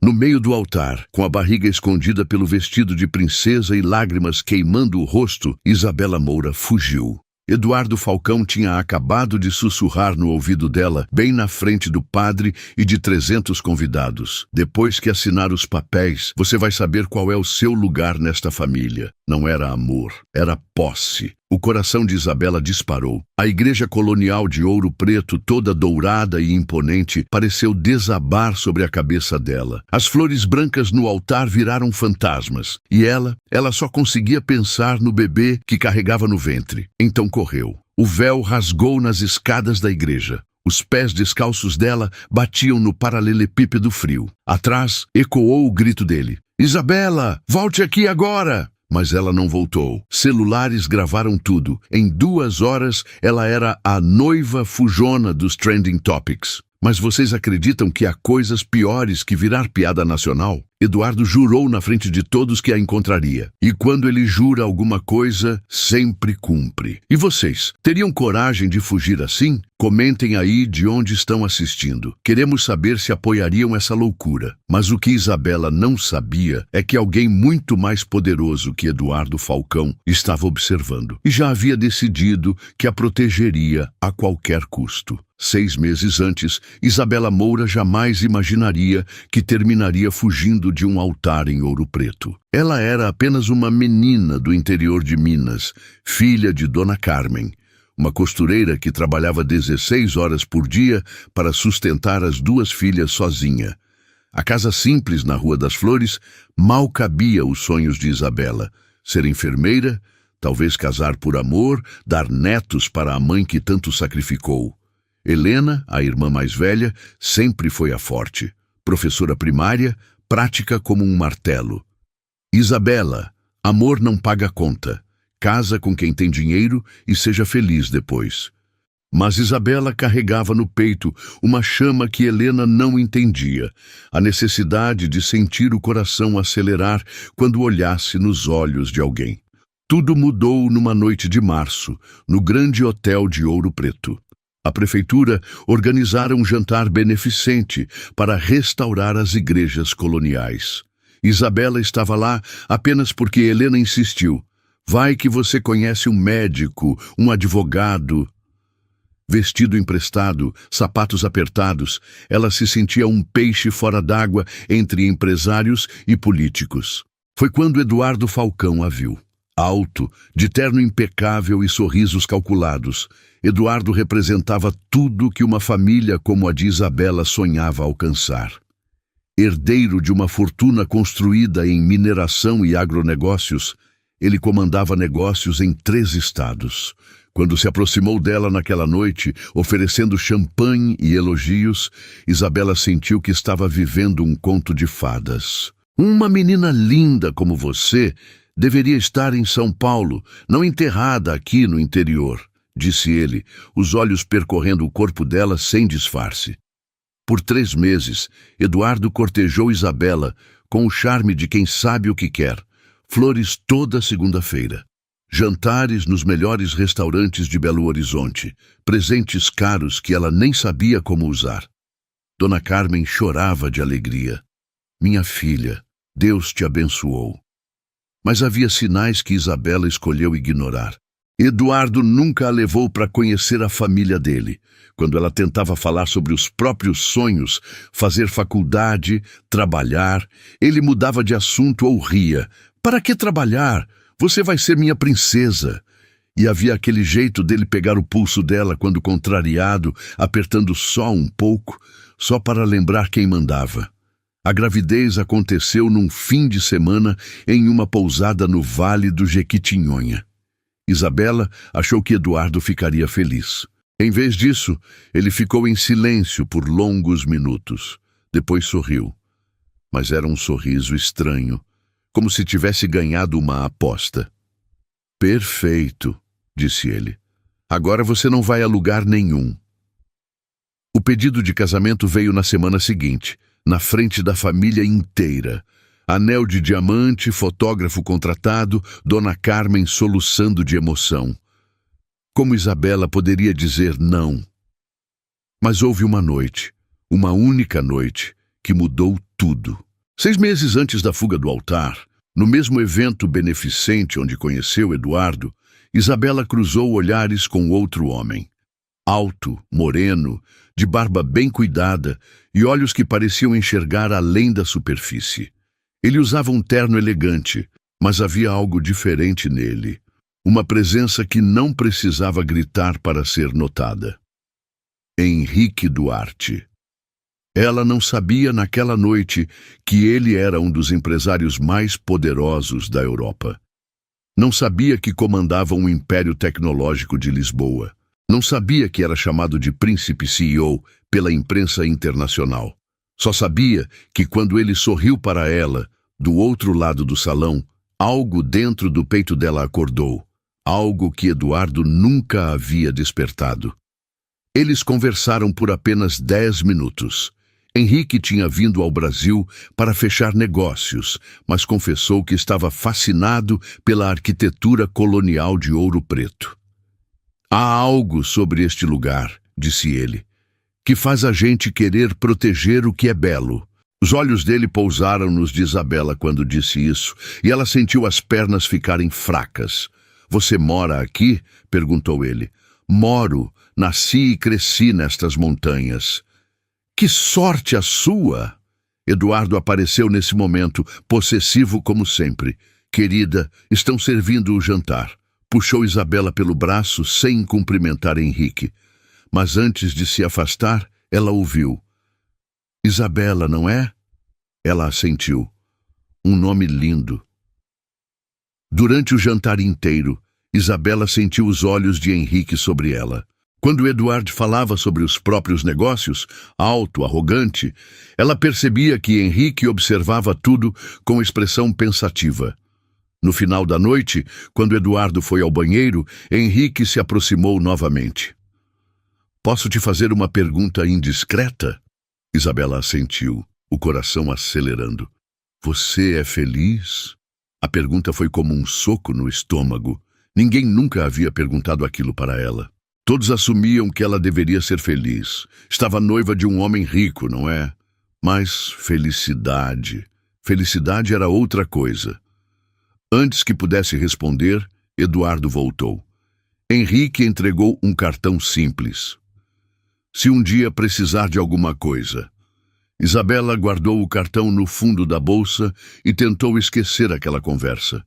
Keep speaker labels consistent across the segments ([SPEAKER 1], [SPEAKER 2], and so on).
[SPEAKER 1] No meio do altar, com a barriga escondida pelo vestido de princesa e lágrimas queimando o rosto, Isabela Moura fugiu. Eduardo Falcão tinha acabado de sussurrar no ouvido dela, bem na frente do padre e de 300 convidados. Depois que assinar os papéis, você vai saber qual é o seu lugar nesta família. Não era amor, era posse. O coração de Isabela disparou. A igreja colonial de Ouro Preto, toda dourada e imponente, pareceu desabar sobre a cabeça dela. As flores brancas no altar viraram fantasmas. E ela só conseguia pensar no bebê que carregava no ventre. Então correu. O véu rasgou nas escadas da igreja. Os pés descalços dela batiam no paralelepípedo frio. Atrás, ecoou o grito dele. "Isabela, volte aqui agora!" Mas ela não voltou. Celulares gravaram tudo. Em 2 horas, ela era a noiva fujona dos Trending Topics. Mas vocês acreditam que há coisas piores que virar piada nacional? Eduardo jurou na frente de todos que a encontraria. E quando ele jura alguma coisa, sempre cumpre. E vocês, teriam coragem de fugir assim? Comentem aí de onde estão assistindo. Queremos saber se apoiariam essa loucura. Mas o que Isabela não sabia é que alguém muito mais poderoso que Eduardo Falcão estava observando. E já havia decidido que a protegeria a qualquer custo. 6 meses antes, Isabela Moura jamais imaginaria que terminaria fugindo de um altar em Ouro Preto. Ela era apenas uma menina do interior de Minas, filha de Dona Carmen, uma costureira que trabalhava 16 horas por dia para sustentar as 2 filhas sozinha. A casa simples na Rua das Flores mal cabia os sonhos de Isabela. Ser enfermeira, talvez casar por amor, dar netos para a mãe que tanto sacrificou. Helena, a irmã mais velha, sempre foi a forte. Professora primária, prática como um martelo. Isabela, amor não paga conta. Casa com quem tem dinheiro e seja feliz depois. Mas Isabela carregava no peito uma chama que Helena não entendia. A necessidade de sentir o coração acelerar quando olhasse nos olhos de alguém. Tudo mudou numa noite de março, no grande hotel de Ouro Preto. A prefeitura organizara um jantar beneficente para restaurar as igrejas coloniais. Isabela estava lá apenas porque Helena insistiu. Vai que você conhece um médico, um advogado. Vestido emprestado, sapatos apertados, ela se sentia um peixe fora d'água entre empresários e políticos. Foi quando Eduardo Falcão a viu. Alto, de terno impecável e sorrisos calculados, Eduardo representava tudo que uma família como a de Isabela sonhava alcançar. Herdeiro de uma fortuna construída em mineração e agronegócios, ele comandava negócios em 3 estados. Quando se aproximou dela naquela noite, oferecendo champanhe e elogios, Isabela sentiu que estava vivendo um conto de fadas. Uma menina linda como você deveria estar em São Paulo, não enterrada aqui no interior, disse ele, os olhos percorrendo o corpo dela sem disfarce. Por 3 meses, Eduardo cortejou Isabela com o charme de quem sabe o que quer. Flores toda segunda-feira. Jantares nos melhores restaurantes de Belo Horizonte. Presentes caros que ela nem sabia como usar. Dona Carmen chorava de alegria. Minha filha, Deus te abençoou. Mas havia sinais que Isabela escolheu ignorar. Eduardo nunca a levou para conhecer a família dele. Quando ela tentava falar sobre os próprios sonhos, fazer faculdade, trabalhar, ele mudava de assunto ou ria. Para que trabalhar? Você vai ser minha princesa. E havia aquele jeito dele pegar o pulso dela quando contrariado, apertando só um pouco, só para lembrar quem mandava. A gravidez aconteceu num fim de semana em uma pousada no Vale do Jequitinhonha. Isabela achou que Eduardo ficaria feliz. Em vez disso, ele ficou em silêncio por longos minutos. Depois sorriu. Mas era um sorriso estranho, como se tivesse ganhado uma aposta. Perfeito, disse ele. Agora você não vai a lugar nenhum. O pedido de casamento veio na semana seguinte, na frente da família inteira. Anel de diamante, fotógrafo contratado, Dona Carmen soluçando de emoção. Como Isabela poderia dizer não? Mas houve uma noite, uma única noite, que mudou tudo. 6 meses antes da fuga do altar, no mesmo evento beneficente onde conheceu Eduardo, Isabela cruzou olhares com outro homem. Alto, moreno, de barba bem cuidada e olhos que pareciam enxergar além da superfície. Ele usava um terno elegante, mas havia algo diferente nele. Uma presença que não precisava gritar para ser notada. Henrique Duarte. Ela não sabia naquela noite que ele era um dos empresários mais poderosos da Europa. Não sabia que comandava um império tecnológico de Lisboa. Não sabia que era chamado de Príncipe CEO pela imprensa internacional. Só sabia que quando ele sorriu para ela, do outro lado do salão, algo dentro do peito dela acordou. Algo que Eduardo nunca havia despertado. Eles conversaram por apenas 10 minutos. Henrique tinha vindo ao Brasil para fechar negócios, mas confessou que estava fascinado pela arquitetura colonial de Ouro Preto. Há algo sobre este lugar, disse ele, que faz a gente querer proteger o que é belo. Os olhos dele pousaram nos de Isabela quando disse isso, e ela sentiu as pernas ficarem fracas. Você mora aqui? Perguntou ele. Moro, nasci e cresci nestas montanhas. Que sorte a sua! Eduardo apareceu nesse momento, possessivo como sempre. Querida, estão servindo o jantar. Puxou Isabela pelo braço sem cumprimentar Henrique. Mas antes de se afastar, ela ouviu. Isabela, não é? Ela assentiu. Um nome lindo. Durante o jantar inteiro, Isabela sentiu os olhos de Henrique sobre ela. Quando Eduardo falava sobre os próprios negócios, alto, arrogante, ela percebia que Henrique observava tudo com expressão pensativa. No final da noite, quando Eduardo foi ao banheiro, Henrique se aproximou novamente. Posso te fazer uma pergunta indiscreta? Isabela assentiu, o coração acelerando. Você é feliz? A pergunta foi como um soco no estômago. Ninguém nunca havia perguntado aquilo para ela. Todos assumiam que ela deveria ser feliz. Estava noiva de um homem rico, não é? Mas felicidade. Felicidade era outra coisa. Antes que pudesse responder, Eduardo voltou. Henrique entregou um cartão simples. Se um dia precisar de alguma coisa. Isabela guardou o cartão no fundo da bolsa e tentou esquecer aquela conversa,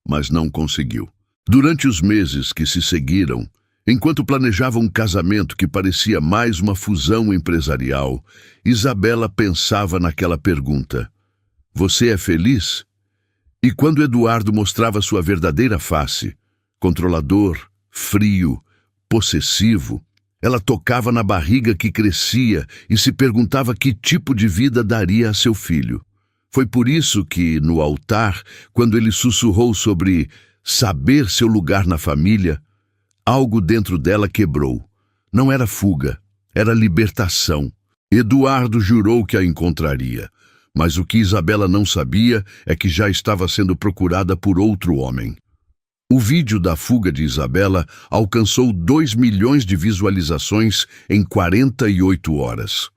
[SPEAKER 1] mas não conseguiu. Durante os meses que se seguiram, enquanto planejava um casamento que parecia mais uma fusão empresarial, Isabela pensava naquela pergunta. Você é feliz? E quando Eduardo mostrava sua verdadeira face, controlador, frio, possessivo, ela tocava na barriga que crescia e se perguntava que tipo de vida daria a seu filho. Foi por isso que, no altar, quando ele sussurrou sobre saber seu lugar na família, algo dentro dela quebrou. Não era fuga, era libertação. Eduardo jurou que a encontraria, mas o que Isabela não sabia é que já estava sendo procurada por outro homem. O vídeo da fuga de Isabela alcançou 2 milhões de visualizações em 48 horas.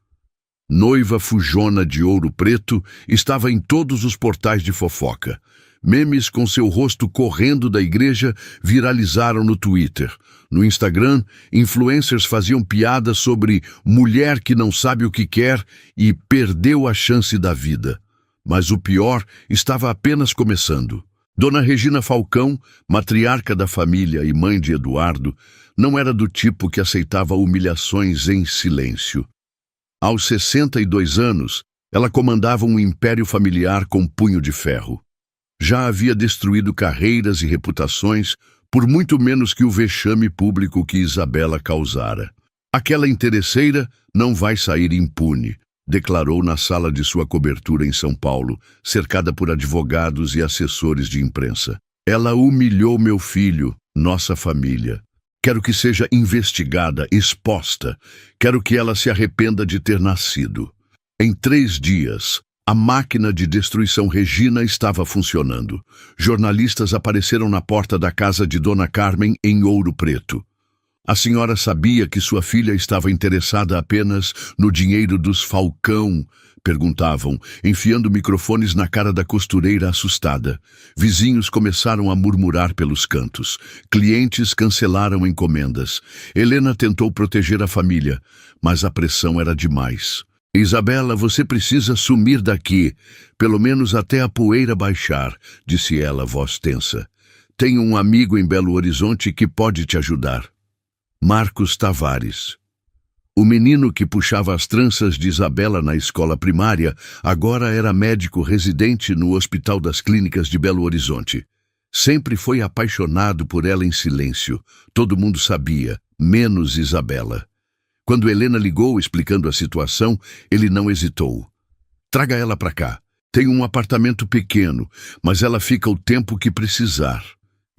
[SPEAKER 1] Noiva fujona de Ouro Preto estava em todos os portais de fofoca. Memes com seu rosto correndo da igreja viralizaram no Twitter. No Instagram, influencers faziam piadas sobre mulher que não sabe o que quer e perdeu a chance da vida. Mas o pior estava apenas começando. Dona Regina Falcão, matriarca da família e mãe de Eduardo, não era do tipo que aceitava humilhações em silêncio. Aos 62 anos, ela comandava um império familiar com punho de ferro. Já havia destruído carreiras e reputações por muito menos que o vexame público que Isabela causara. Aquela interesseira não vai sair impune, declarou na sala de sua cobertura em São Paulo, cercada por advogados e assessores de imprensa. Ela humilhou meu filho, nossa família. Quero que seja investigada, exposta. Quero que ela se arrependa de ter nascido. Em 3 dias, a máquina de destruição Regina estava funcionando. Jornalistas apareceram na porta da casa de Dona Carmen em Ouro Preto. A senhora sabia que sua filha estava interessada apenas no dinheiro dos Falcão, Perguntavam, enfiando microfones na cara da costureira assustada. Vizinhos começaram a murmurar pelos cantos. Clientes cancelaram encomendas. Helena tentou proteger a família, mas a pressão era demais. Isabela, você precisa sumir daqui, pelo menos até a poeira baixar, disse ela, voz tensa. Tenho um amigo em Belo Horizonte que pode te ajudar. Marcos Tavares. O menino que puxava as tranças de Isabela na escola primária agora era médico residente no Hospital das Clínicas de Belo Horizonte. Sempre foi apaixonado por ela em silêncio. Todo mundo sabia, menos Isabela. Quando Helena ligou explicando a situação, ele não hesitou. Traga ela para cá. Tem um apartamento pequeno, mas ela fica o tempo que precisar.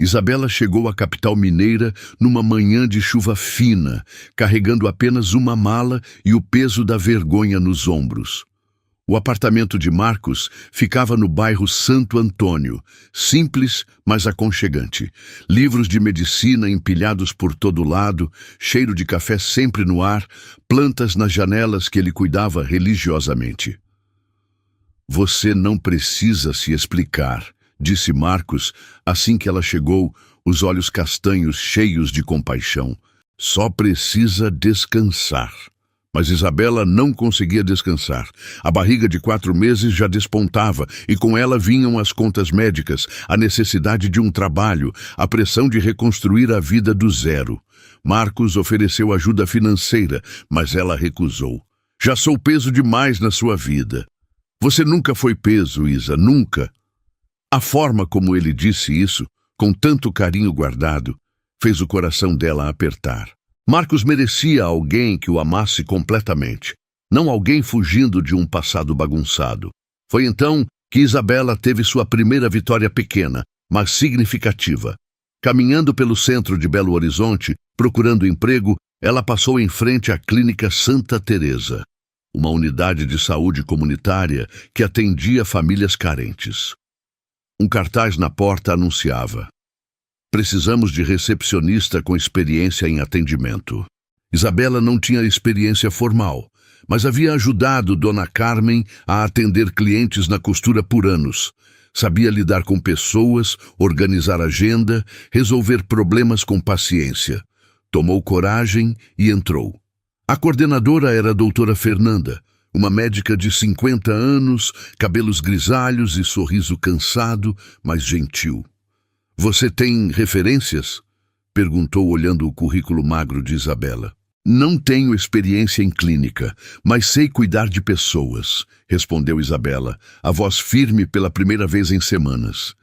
[SPEAKER 1] Isabela chegou à capital mineira numa manhã de chuva fina, carregando apenas uma mala e o peso da vergonha nos ombros. O apartamento de Marcos ficava no bairro Santo Antônio, simples, mas aconchegante. Livros de medicina empilhados por todo lado, cheiro de café sempre no ar, plantas nas janelas que ele cuidava religiosamente. Você não precisa se explicar, disse Marcos, assim que ela chegou, os olhos castanhos cheios de compaixão. Só precisa descansar. Mas Isabela não conseguia descansar. A barriga de 4 meses já despontava, e com ela vinham as contas médicas, a necessidade de um trabalho, a pressão de reconstruir a vida do zero. Marcos ofereceu ajuda financeira, mas ela recusou. Já sou peso demais na sua vida. Você nunca foi peso, Isa, nunca. A forma como ele disse isso, com tanto carinho guardado, fez o coração dela apertar. Marcos merecia alguém que o amasse completamente, não alguém fugindo de um passado bagunçado. Foi então que Isabela teve sua primeira vitória pequena, mas significativa. Caminhando pelo centro de Belo Horizonte, procurando emprego, ela passou em frente à Clínica Santa Teresa, uma unidade de saúde comunitária que atendia famílias carentes. Um cartaz na porta anunciava: precisamos de recepcionista com experiência em atendimento. Isabela não tinha experiência formal, mas havia ajudado Dona Carmen a atender clientes na costura por anos. Sabia lidar com pessoas, organizar agenda, resolver problemas com paciência. Tomou coragem e entrou. A coordenadora era a doutora Fernanda, uma médica de 50 anos, cabelos grisalhos e sorriso cansado, mas gentil. Você tem referências? Perguntou olhando o currículo magro de Isabela. Não tenho experiência em clínica, mas sei cuidar de pessoas, respondeu Isabela, a voz firme pela primeira vez em semanas.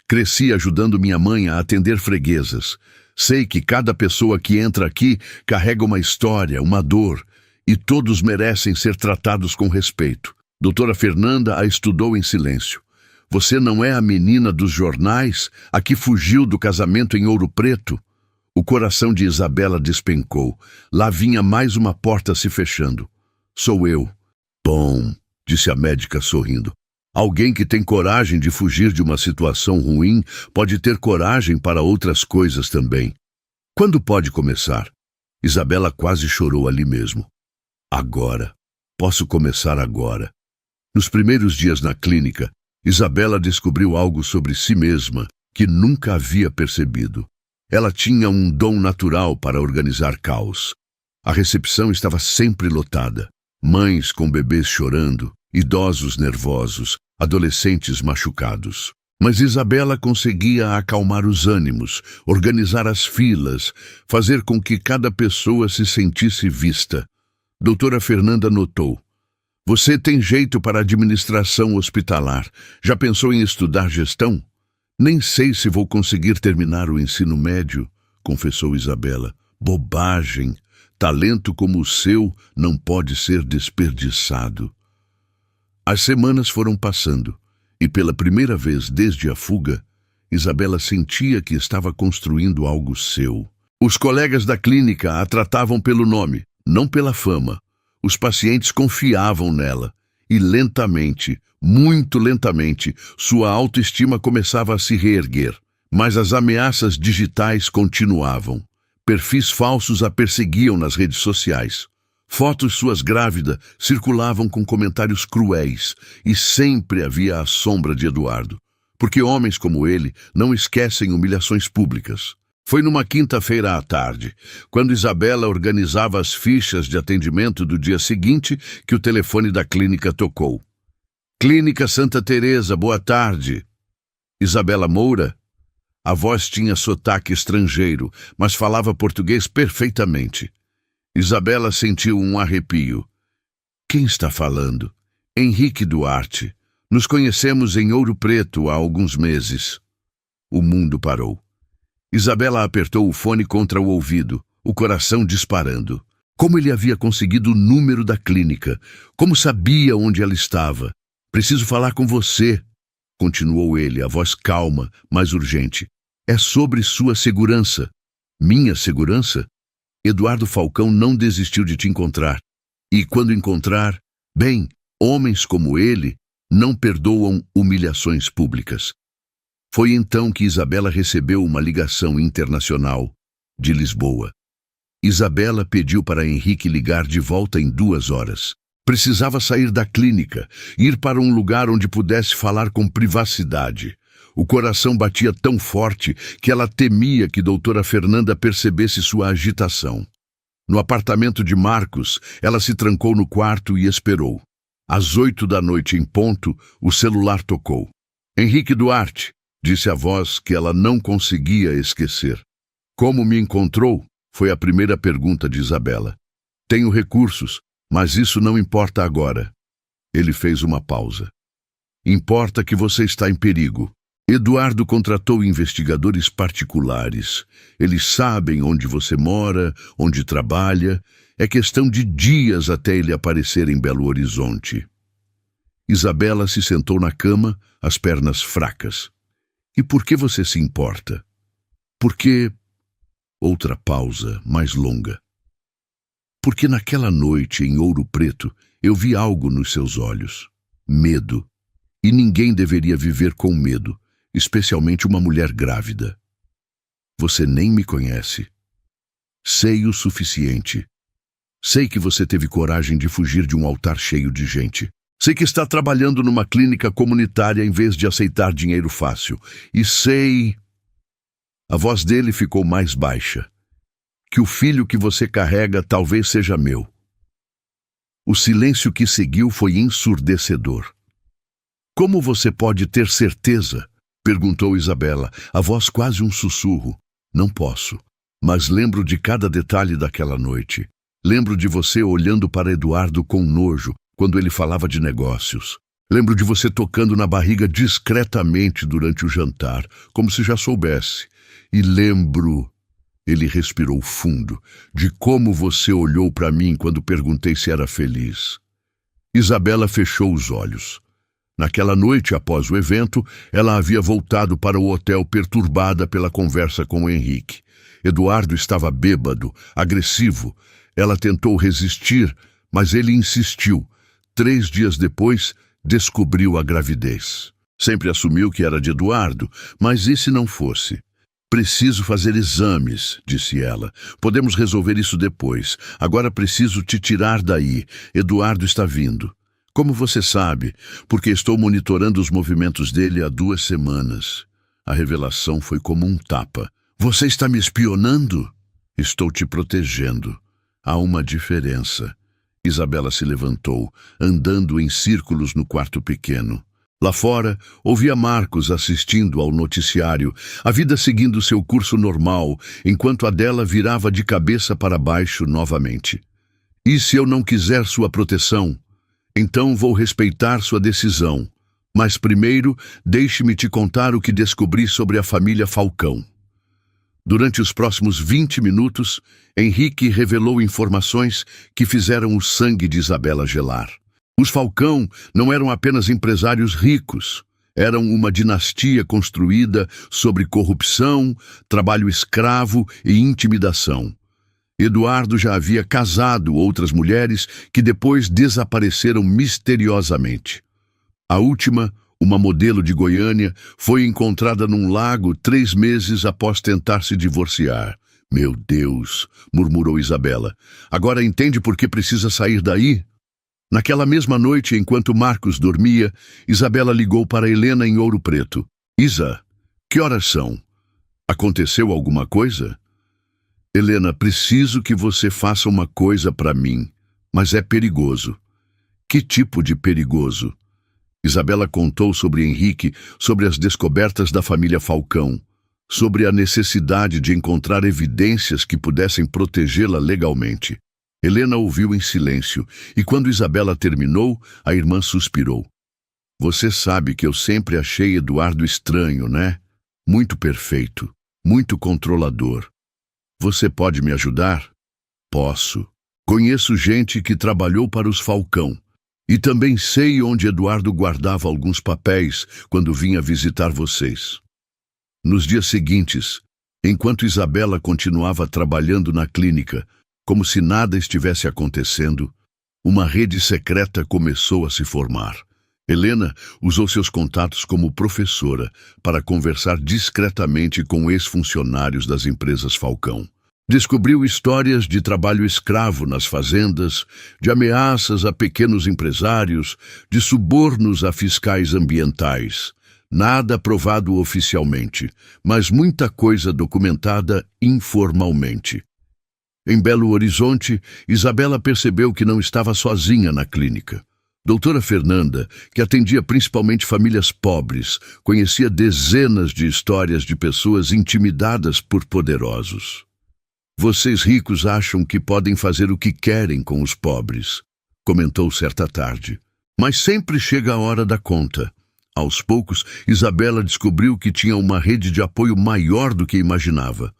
[SPEAKER 1] Cresci ajudando minha mãe a atender freguesas. Sei que cada pessoa que entra aqui carrega uma história, uma dor, e todos merecem ser tratados com respeito. Doutora Fernanda a estudou em silêncio. Você não é a menina dos jornais, a que fugiu do casamento em Ouro Preto? O coração de Isabela despencou. Lá vinha mais uma porta se fechando. Sou eu. Bom, disse a médica sorrindo. Alguém que tem coragem de fugir de uma situação ruim pode ter coragem para outras coisas também. Quando pode começar? Isabela quase chorou ali mesmo. Agora. Posso começar agora. Nos primeiros dias na clínica, Isabela descobriu algo sobre si mesma que nunca havia percebido. Ela tinha um dom natural para organizar caos. A recepção estava sempre lotada. Mães com bebês chorando, idosos nervosos, adolescentes machucados. Mas Isabela conseguia acalmar os ânimos, organizar as filas, fazer com que cada pessoa se sentisse vista. Doutora Fernanda notou. Você tem jeito para administração hospitalar. Já pensou em estudar gestão? Nem sei se vou conseguir terminar o ensino médio, confessou Isabela. Bobagem. Talento como o seu não pode ser desperdiçado. As semanas foram passando, e pela primeira vez desde a fuga, Isabela sentia que estava construindo algo seu. Os colegas da clínica a tratavam pelo nome, não pela fama. Os pacientes confiavam nela, e lentamente, muito lentamente, sua autoestima começava a se reerguer. Mas as ameaças digitais continuavam. Perfis falsos a perseguiam nas redes sociais. Fotos suas grávida circulavam com comentários cruéis e sempre havia a sombra de Eduardo, porque homens como ele não esquecem humilhações públicas. Foi numa quinta-feira à tarde, quando Isabela organizava as fichas de atendimento do dia seguinte, que o telefone da clínica tocou. Clínica Santa Teresa, boa tarde. Isabela Moura? A voz tinha sotaque estrangeiro, mas falava português perfeitamente. Isabela sentiu um arrepio. Quem está falando? Henrique Duarte. Nos conhecemos em Ouro Preto há alguns meses. O mundo parou. Isabela apertou o fone contra o ouvido, o coração disparando. Como ele havia conseguido o número da clínica? Como sabia onde ela estava? Preciso falar com você, continuou ele, a voz calma, mas urgente. É sobre sua segurança. Minha segurança? Eduardo Falcão não desistiu de te encontrar. E quando encontrar, bem, homens como ele não perdoam humilhações públicas. Foi então que Isabela recebeu uma ligação internacional de Lisboa. Isabela pediu para Henrique ligar de volta em 2 horas. Precisava sair da clínica, ir para um lugar onde pudesse falar com privacidade. O coração batia tão forte que ela temia que doutora Fernanda percebesse sua agitação. No apartamento de Marcos, ela se trancou no quarto e esperou. Às 8 da noite em ponto, o celular tocou. Henrique Duarte, disse a voz que ela não conseguia esquecer. Como me encontrou? Foi a primeira pergunta de Isabela. Tenho recursos, mas isso não importa agora. Ele fez uma pausa. Importa que você está em perigo. Eduardo contratou investigadores particulares. Eles sabem onde você mora, onde trabalha. É questão de dias até ele aparecer em Belo Horizonte. Isabela se sentou na cama, as pernas fracas. E por que você se importa? Porque... Outra pausa, mais longa. Porque naquela noite em Ouro Preto eu vi algo nos seus olhos. Medo. E ninguém deveria viver com medo, especialmente uma mulher grávida. Você nem me conhece. Sei o suficiente. Sei que você teve coragem de fugir de um altar cheio de gente. Sei que está trabalhando numa clínica comunitária em vez de aceitar dinheiro fácil. E sei... A voz dele ficou mais baixa. Que o filho que você carrega talvez seja meu. O silêncio que seguiu foi ensurdecedor. Como você pode ter certeza? Perguntou Isabela, a voz quase um sussurro. Não posso, mas lembro de cada detalhe daquela noite. Lembro de você olhando para Eduardo com nojo quando ele falava de negócios. Lembro de você tocando na barriga discretamente durante o jantar, como se já soubesse. E lembro, ele respirou fundo, de como você olhou para mim quando perguntei se era feliz. Isabela fechou os olhos. Naquela noite, após o evento, ela havia voltado para o hotel perturbada pela conversa com o Henrique. Eduardo estava bêbado, agressivo. Ela tentou resistir, mas ele insistiu. 3 dias depois, descobriu a gravidez. Sempre assumiu que era de Eduardo, mas e se não fosse? Preciso fazer exames, disse ela. Podemos resolver isso depois. Agora preciso te tirar daí. Eduardo está vindo. Como você sabe? Porque estou monitorando os movimentos dele há 2 semanas. A revelação foi como um tapa. Você está me espionando? Estou te protegendo. Há uma diferença. Isabela se levantou, andando em círculos no quarto pequeno. Lá fora, ouvia Marcos assistindo ao noticiário, a vida seguindo seu curso normal, enquanto a dela virava de cabeça para baixo novamente. E se eu não quiser sua proteção? Então vou respeitar sua decisão. Mas primeiro, deixe-me te contar o que descobri sobre a família Falcão. Durante os próximos 20 minutos, Henrique revelou informações que fizeram o sangue de Isabela gelar. Os Falcão não eram apenas empresários ricos, eram uma dinastia construída sobre corrupção, trabalho escravo e intimidação. Eduardo já havia casado outras mulheres que depois desapareceram misteriosamente. A última, uma modelo de Goiânia, foi encontrada num lago 3 meses após tentar se divorciar. Meu Deus, murmurou Isabela. Agora entende por que precisa sair daí? Naquela mesma noite, enquanto Marcos dormia, Isabela ligou para Helena em Ouro Preto. Isa, que horas são? Aconteceu alguma coisa? Helena, preciso que você faça uma coisa para mim, mas é perigoso. Que tipo de perigoso? Isabela contou sobre Henrique, sobre as descobertas da família Falcão, sobre a necessidade de encontrar evidências que pudessem protegê-la legalmente. Helena ouviu em silêncio, e quando Isabela terminou, a irmã suspirou. Você sabe que eu sempre achei Eduardo estranho, né? Muito perfeito, muito controlador. Você pode me ajudar? Posso. Conheço gente que trabalhou para os Falcão. E também sei onde Eduardo guardava alguns papéis quando vinha visitar vocês. Nos dias seguintes, enquanto Isabela continuava trabalhando na clínica, como se nada estivesse acontecendo, uma rede secreta começou a se formar. Helena usou seus contatos como professora para conversar discretamente com ex-funcionários das empresas Falcão. Descobriu histórias de trabalho escravo nas fazendas, de ameaças a pequenos empresários, de subornos a fiscais ambientais. Nada provado oficialmente, mas muita coisa documentada informalmente. Em Belo Horizonte, Isabela percebeu que não estava sozinha na clínica. Doutora Fernanda, que atendia principalmente famílias pobres, conhecia dezenas de histórias de pessoas intimidadas por poderosos. Vocês ricos acham que podem fazer o que querem com os pobres, comentou certa tarde. Mas sempre chega a hora da conta. Aos poucos, Isabela descobriu que tinha uma rede de apoio maior do que imaginava.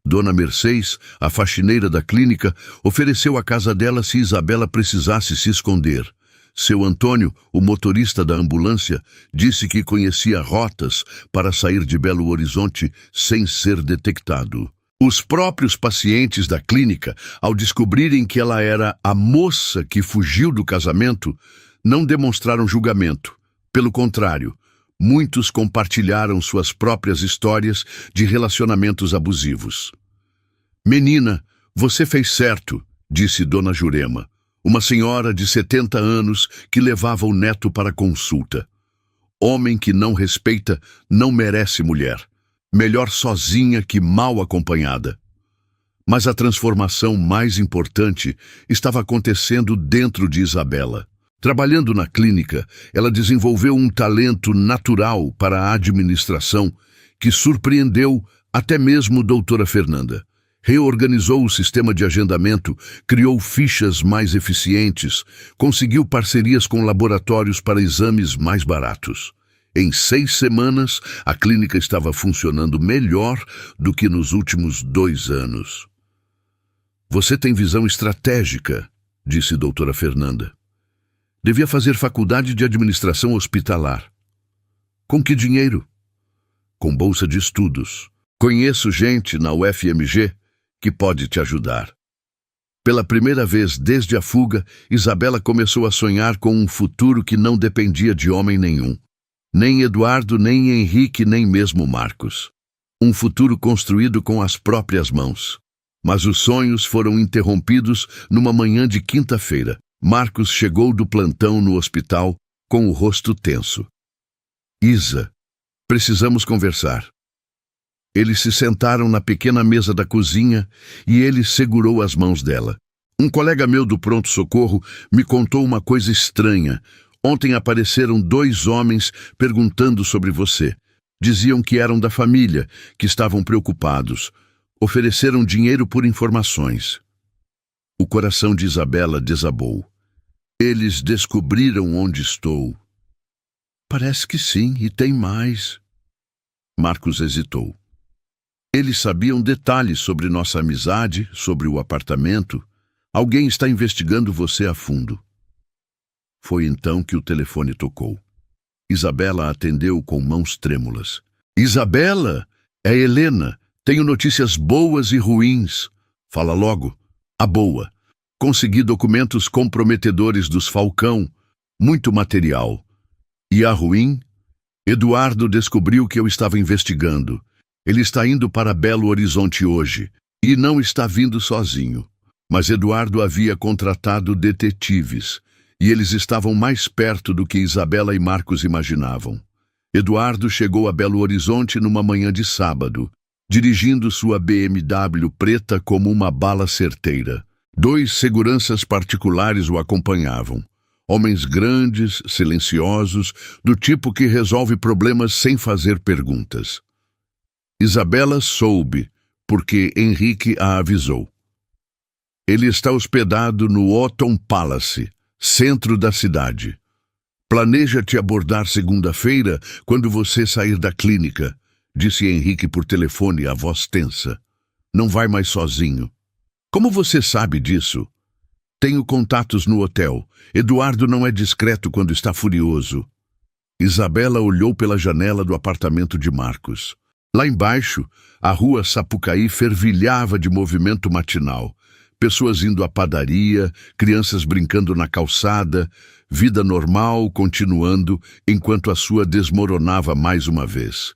[SPEAKER 1] Dona Mercedes, a faxineira da clínica, ofereceu a casa dela se Isabela precisasse se esconder. Seu Antônio, o motorista da ambulância, disse que conhecia rotas para sair de Belo Horizonte sem ser detectado. Os próprios pacientes da clínica, ao descobrirem que ela era a moça que fugiu do casamento, não demonstraram julgamento. Pelo contrário, muitos compartilharam suas próprias histórias de relacionamentos abusivos. Menina, você fez certo, disse Dona Jurema, uma senhora de 70 anos que levava o neto para consulta. Homem que não respeita não merece mulher. Melhor sozinha que mal acompanhada. Mas a transformação mais importante estava acontecendo dentro de Isabela. Trabalhando na clínica, ela desenvolveu um talento natural para a administração que surpreendeu até mesmo doutora Fernanda. Reorganizou o sistema de agendamento, criou fichas mais eficientes, conseguiu parcerias com laboratórios para exames mais baratos. Em 6 semanas, a clínica estava funcionando melhor do que nos últimos 2 anos. Você tem visão estratégica, disse doutora Fernanda. Devia fazer faculdade de administração hospitalar. Com que dinheiro? Com bolsa de estudos. Conheço gente na UFMG que pode te ajudar. Pela primeira vez desde a fuga, Isabela começou a sonhar com um futuro que não dependia de homem nenhum. Nem Eduardo, nem Henrique, nem mesmo Marcos. Um futuro construído com as próprias mãos. Mas os sonhos foram interrompidos numa manhã de quinta-feira. Marcos chegou do plantão no hospital com o rosto tenso. Isa, precisamos conversar. Eles se sentaram na pequena mesa da cozinha e ele segurou as mãos dela. Um colega meu do pronto-socorro me contou uma coisa estranha. Ontem apareceram 2 homens perguntando sobre você. Diziam que eram da família, que estavam preocupados. Ofereceram dinheiro por informações. O coração de Isabela desabou. Eles descobriram onde estou. Parece que sim, e tem mais. Marcos hesitou. Eles sabiam detalhes sobre nossa amizade, sobre o apartamento. Alguém está investigando você a fundo. Foi então que o telefone tocou. Isabela atendeu com mãos trêmulas. Isabela, é Helena. Tenho notícias boas e ruins. Fala logo. A boa. Consegui documentos comprometedores dos Falcão. Muito material. E a ruim? Eduardo descobriu que eu estava investigando. Ele está indo para Belo Horizonte hoje. E não está vindo sozinho. Mas Eduardo havia contratado detetives, e eles estavam mais perto do que Isabela e Marcos imaginavam. Eduardo chegou a Belo Horizonte numa manhã de sábado, dirigindo sua BMW preta como uma bala certeira. 2 seguranças particulares o acompanhavam. Homens grandes, silenciosos, do tipo que resolve problemas sem fazer perguntas. Isabela soube, porque Henrique a avisou. Ele está hospedado no Otton Palace, centro da cidade. Planeja te abordar segunda-feira quando você sair da clínica, disse Henrique por telefone, a voz tensa. Não vai mais sozinho. Como você sabe disso? Tenho contatos no hotel. Eduardo não é discreto quando está furioso. Isabela olhou pela janela do apartamento de Marcos. Lá embaixo, a rua Sapucaí fervilhava de movimento matinal. Pessoas indo à padaria, crianças brincando na calçada, vida normal continuando enquanto a sua desmoronava mais uma vez.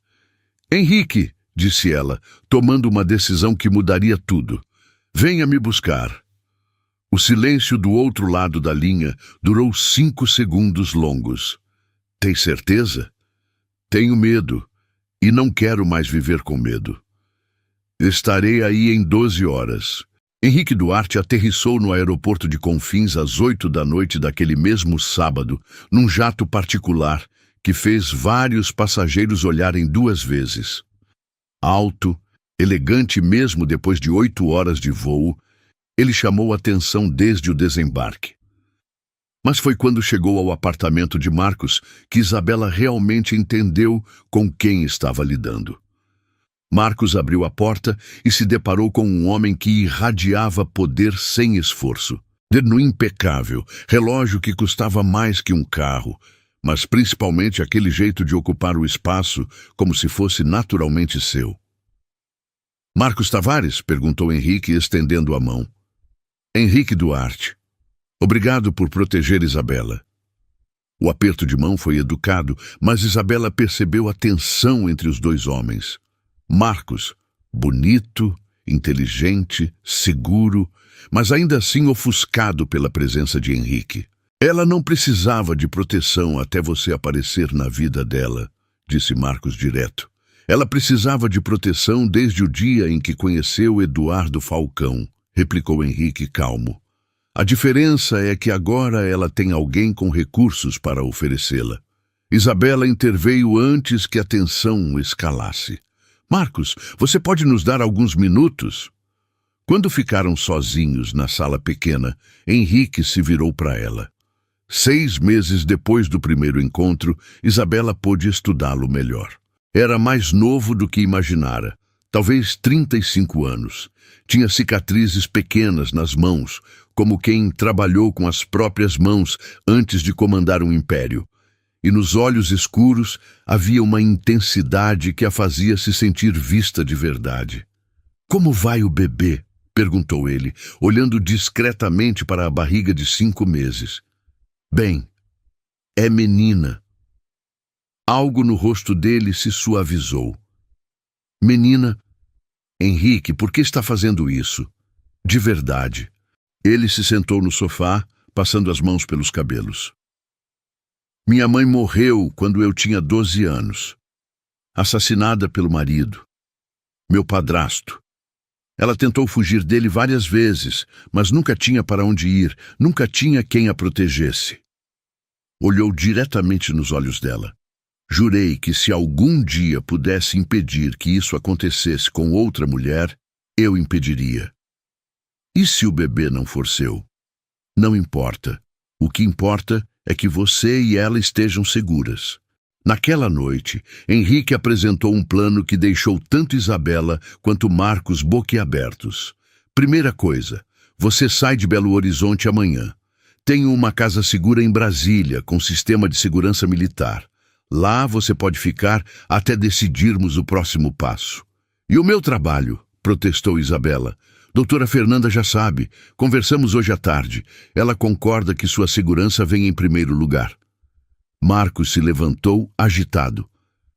[SPEAKER 1] Henrique, disse ela, tomando uma decisão que mudaria tudo. Venha me buscar. O silêncio do outro lado da linha durou 5 segundos longos. Tem certeza? Tenho medo, e não quero mais viver com medo. Estarei aí em 12 horas. Henrique Duarte aterrissou no aeroporto de Confins às 8 da noite daquele mesmo sábado, num jato particular que fez vários passageiros olharem 2 vezes. Alto, elegante mesmo depois de 8 horas de voo, ele chamou atenção desde o desembarque. Mas foi quando chegou ao apartamento de Marcos que Isabela realmente entendeu com quem estava lidando. Marcos abriu a porta e se deparou com um homem que irradiava poder sem esforço. Terno impecável, relógio que custava mais que um carro, mas principalmente aquele jeito de ocupar o espaço como se fosse naturalmente seu. Marcos Tavares? Perguntou Henrique, estendendo a mão. Henrique Duarte. Obrigado por proteger Isabela. O aperto de mão foi educado, mas Isabela percebeu a tensão entre os 2 homens. Marcos, bonito, inteligente, seguro, mas ainda assim ofuscado pela presença de Henrique. Ela não precisava de proteção até você aparecer na vida dela, disse Marcos direto. Ela precisava de proteção desde o dia em que conheceu Eduardo Falcão, replicou Henrique calmo. A diferença é que agora ela tem alguém com recursos para oferecê-la. Isabela interveio antes que a tensão escalasse. Marcos, você pode nos dar alguns minutos? Quando ficaram sozinhos na sala pequena, Henrique se virou para ela. 6 meses depois do primeiro encontro, Isabela pôde estudá-lo melhor. Era mais novo do que imaginara, talvez 35 anos. Tinha cicatrizes pequenas nas mãos, como quem trabalhou com as próprias mãos antes de comandar um império. E nos olhos escuros havia uma intensidade que a fazia se sentir vista de verdade. Como vai o bebê? Perguntou ele, olhando discretamente para a barriga de 5 meses. Bem, é menina. Algo no rosto dele se suavizou. Menina, Henrique, por que está fazendo isso? De verdade. Ele se sentou no sofá, passando as mãos pelos cabelos. Minha mãe morreu quando eu tinha 12 anos. Assassinada pelo marido. Meu padrasto. Ela tentou fugir dele várias vezes, mas nunca tinha para onde ir, nunca tinha quem a protegesse. Olhou diretamente nos olhos dela. Jurei que se algum dia pudesse impedir que isso acontecesse com outra mulher, eu impediria. E se o bebê não for seu? Não importa. O que importa é que você e ela estejam seguras. Naquela noite, Henrique apresentou um plano que deixou tanto Isabela quanto Marcos boquiabertos. Primeira coisa, você sai de Belo Horizonte amanhã. Tenho uma casa segura em Brasília, com sistema de segurança militar. Lá você pode ficar até decidirmos o próximo passo. E o meu trabalho? Protestou Isabela. Doutora Fernanda já sabe. Conversamos hoje à tarde. Ela concorda que sua segurança vem em primeiro lugar. Marcos se levantou, agitado.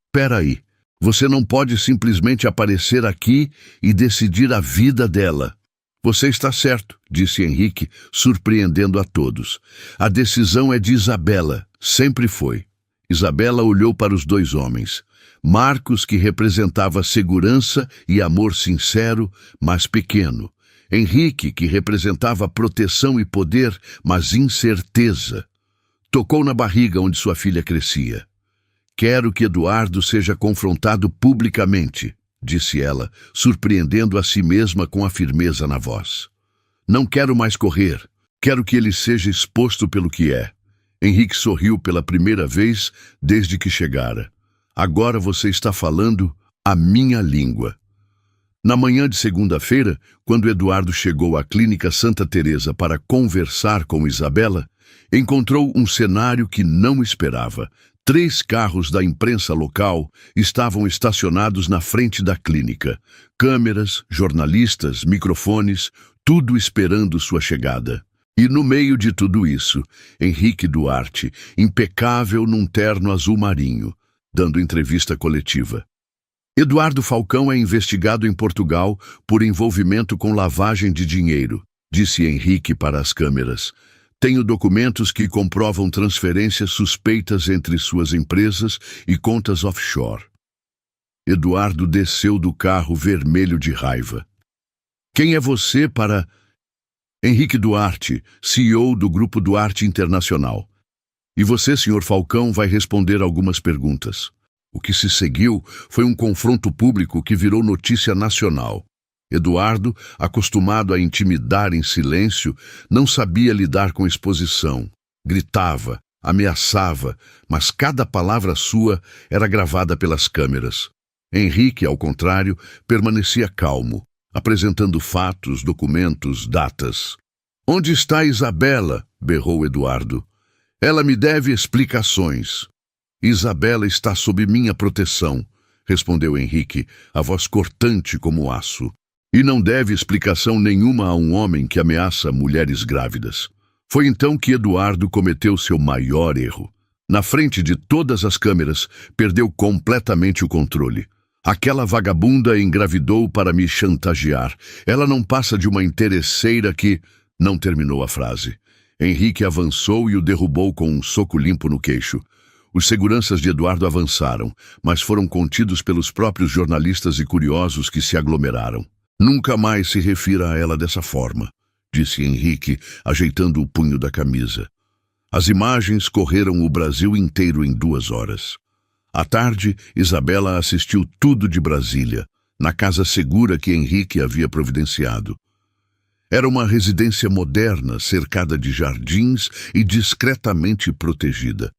[SPEAKER 1] Espera aí. Você não pode simplesmente aparecer aqui e decidir a vida dela. Você está certo, disse Henrique, surpreendendo a todos. A decisão é de Isabela, sempre foi. Isabela olhou para os dois homens. Marcos, que representava segurança e amor sincero, mas pequeno. Henrique, que representava proteção e poder, mas incerteza. Tocou na barriga onde sua filha crescia. Quero que Eduardo seja confrontado publicamente, disse ela, surpreendendo a si mesma com a firmeza na voz. Não quero mais correr. Quero que ele seja exposto pelo que é. Henrique sorriu pela primeira vez desde que chegara. Agora você está falando a minha língua. Na manhã de segunda-feira, quando Eduardo chegou à Clínica Santa Teresa para conversar com Isabela, encontrou um cenário que não esperava. 3 carros da imprensa local estavam estacionados na frente da clínica. Câmeras, jornalistas, microfones, tudo esperando sua chegada. E no meio de tudo isso, Henrique Duarte, impecável num terno azul marinho, dando entrevista coletiva. Eduardo Falcão é investigado em Portugal por envolvimento com lavagem de dinheiro, disse Henrique para as câmeras. Tenho documentos que comprovam transferências suspeitas entre suas empresas e contas offshore. Eduardo desceu do carro vermelho de raiva. Quem é você para... Henrique Duarte, CEO do Grupo Duarte Internacional. E você, Sr. Falcão, vai responder algumas perguntas. O que se seguiu foi um confronto público que virou notícia nacional. Eduardo, acostumado a intimidar em silêncio, não sabia lidar com exposição. Gritava, ameaçava, mas cada palavra sua era gravada pelas câmeras. Henrique, ao contrário, permanecia calmo, apresentando fatos, documentos, datas. Onde está Isabela? Berrou Eduardo. Ela me deve explicações. Isabela está sob minha proteção, respondeu Henrique, a voz cortante como aço. E não deve explicação nenhuma a um homem que ameaça mulheres grávidas. Foi então que Eduardo cometeu seu maior erro. Na frente de todas as câmeras, perdeu completamente o controle. Aquela vagabunda engravidou para me chantagear. Ela não passa de uma interesseira que... Não terminou a frase. Henrique avançou e o derrubou com um soco limpo no queixo. Os seguranças de Eduardo avançaram, mas foram contidos pelos próprios jornalistas e curiosos que se aglomeraram. Nunca mais se refira a ela dessa forma, disse Henrique, ajeitando o punho da camisa. As imagens correram o Brasil inteiro em 2 horas. À tarde, Isabela assistiu tudo de Brasília, na casa segura que Henrique havia providenciado. Era uma residência moderna, cercada de jardins e discretamente protegida.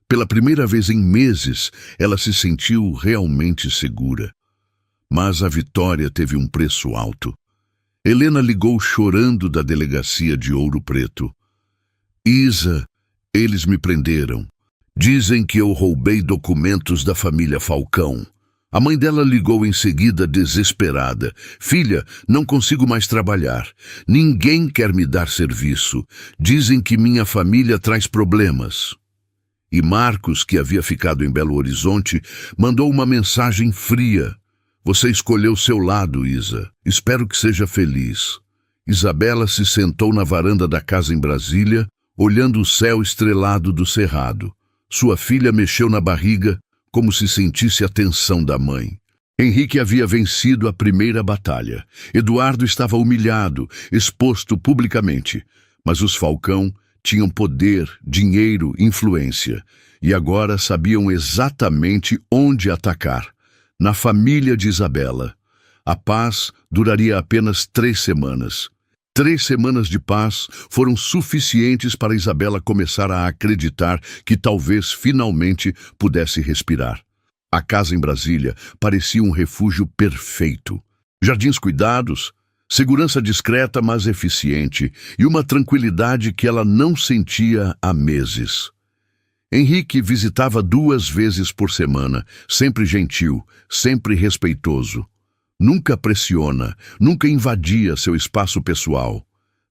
[SPEAKER 1] Pela primeira vez em meses, ela se sentiu realmente segura. Mas a vitória teve um preço alto. Helena ligou chorando da delegacia de Ouro Preto. Isa, eles me prenderam. Dizem que eu roubei documentos da família Falcão. A mãe dela ligou em seguida desesperada. Filha, não consigo mais trabalhar. Ninguém quer me dar serviço. Dizem que minha família traz problemas. E Marcos, que havia ficado em Belo Horizonte, mandou uma mensagem fria. Você escolheu seu lado, Isa. Espero que seja feliz. Isabela se sentou na varanda da casa em Brasília, olhando o céu estrelado do cerrado. Sua filha mexeu na barriga, como se sentisse a tensão da mãe. Henrique havia vencido a primeira batalha. Eduardo estava humilhado, exposto publicamente. Mas os Falcão tinham poder, dinheiro, influência. E agora sabiam exatamente onde atacar. Na família de Isabela. A paz duraria apenas 3 semanas. 3 semanas de paz foram suficientes para Isabela começar a acreditar que talvez finalmente pudesse respirar. A casa em Brasília parecia um refúgio perfeito. Jardins cuidados, segurança discreta mas eficiente e uma tranquilidade que ela não sentia há meses. Henrique visitava 2 vezes por semana, sempre gentil, sempre respeitoso. Nunca pressiona, nunca invadia seu espaço pessoal.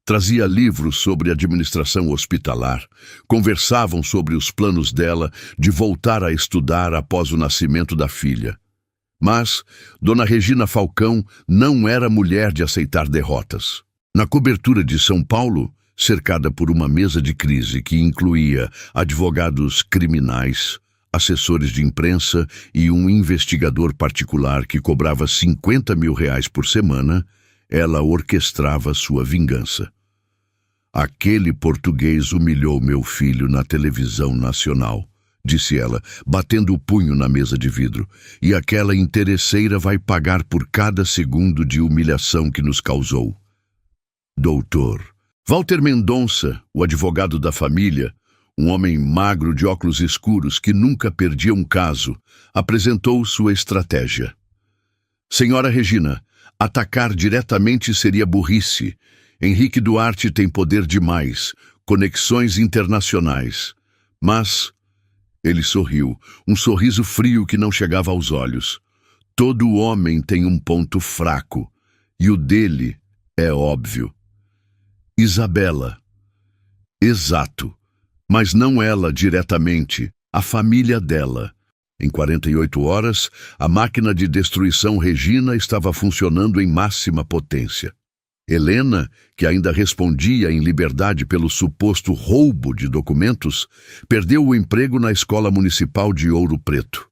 [SPEAKER 1] Trazia livros sobre administração hospitalar. Conversavam sobre os planos dela de voltar a estudar após o nascimento da filha. Mas Dona Regina Falcão não era mulher de aceitar derrotas. Na cobertura de São Paulo, cercada por uma mesa de crise que incluía advogados criminais, assessores de imprensa e um investigador particular que cobrava R$50 mil por semana, ela orquestrava sua vingança. Aquele português humilhou meu filho na televisão nacional, disse ela, batendo o punho na mesa de vidro, e aquela interesseira vai pagar por cada segundo de humilhação que nos causou. Doutor Walter Mendonça, o advogado da família, um homem magro de óculos escuros que nunca perdia um caso, apresentou sua estratégia. Senhora Regina, atacar diretamente seria burrice. Henrique Duarte tem poder demais, conexões internacionais. Mas ele sorriu, um sorriso frio que não chegava aos olhos. Todo homem tem um ponto fraco, e o dele é óbvio. Isabela. Exato, mas não ela diretamente, a família dela. Em 48 horas, a máquina de destruição Regina estava funcionando em máxima potência. Helena, que ainda respondia em liberdade pelo suposto roubo de documentos, perdeu o emprego na Escola Municipal de Ouro Preto.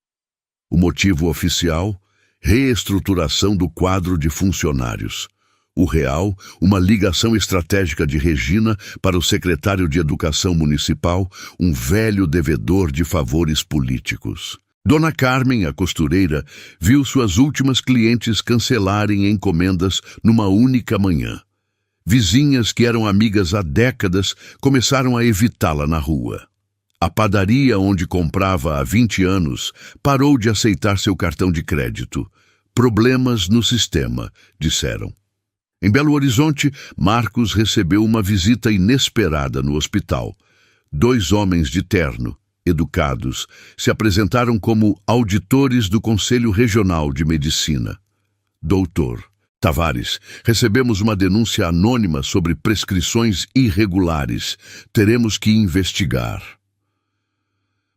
[SPEAKER 1] O motivo oficial? Reestruturação do quadro de funcionários. O real, uma ligação estratégica de Regina para o secretário de Educação Municipal, um velho devedor de favores políticos. Dona Carmen, a costureira, viu suas últimas clientes cancelarem encomendas numa única manhã. Vizinhas que eram amigas há décadas começaram a evitá-la na rua. A padaria onde comprava há 20 anos parou de aceitar seu cartão de crédito. Problemas no sistema, disseram. Em Belo Horizonte, Marcos recebeu uma visita inesperada no hospital. 2 homens de terno, educados, se apresentaram como auditores do Conselho Regional de Medicina. Doutor Tavares, recebemos uma denúncia anônima sobre prescrições irregulares. Teremos que investigar.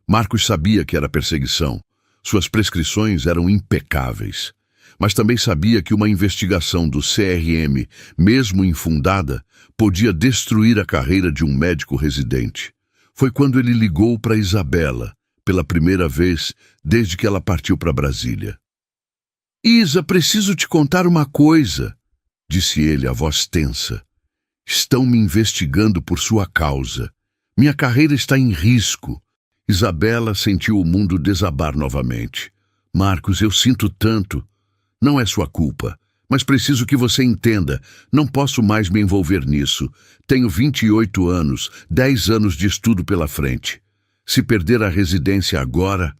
[SPEAKER 1] Marcos sabia que era perseguição. Suas prescrições eram impecáveis. Mas também sabia que uma investigação do CRM, mesmo infundada, podia destruir a carreira de um médico residente. Foi quando ele ligou para Isabela, pela primeira vez desde que ela partiu para Brasília. Isa, preciso te contar uma coisa, disse ele, a voz tensa. Estão me investigando por sua causa. Minha carreira está em risco. Isabela sentiu o mundo desabar novamente. Marcos, eu sinto tanto. Não é sua culpa, mas preciso que você entenda. Não posso mais me envolver nisso. Tenho 28 anos, 10 anos de estudo pela frente. Se perder a residência agora,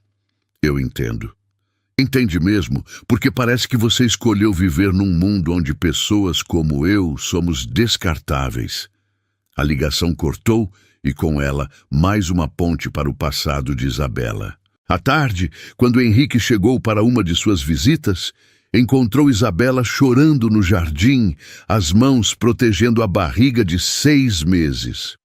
[SPEAKER 1] eu entendo. Entende mesmo, porque parece que você escolheu viver num mundo onde pessoas como eu somos descartáveis. A ligação cortou e com ela mais uma ponte para o passado de Isabela. À tarde, quando Henrique chegou para uma de suas visitas, encontrou Isabela chorando no jardim, as mãos protegendo a barriga de 6 meses.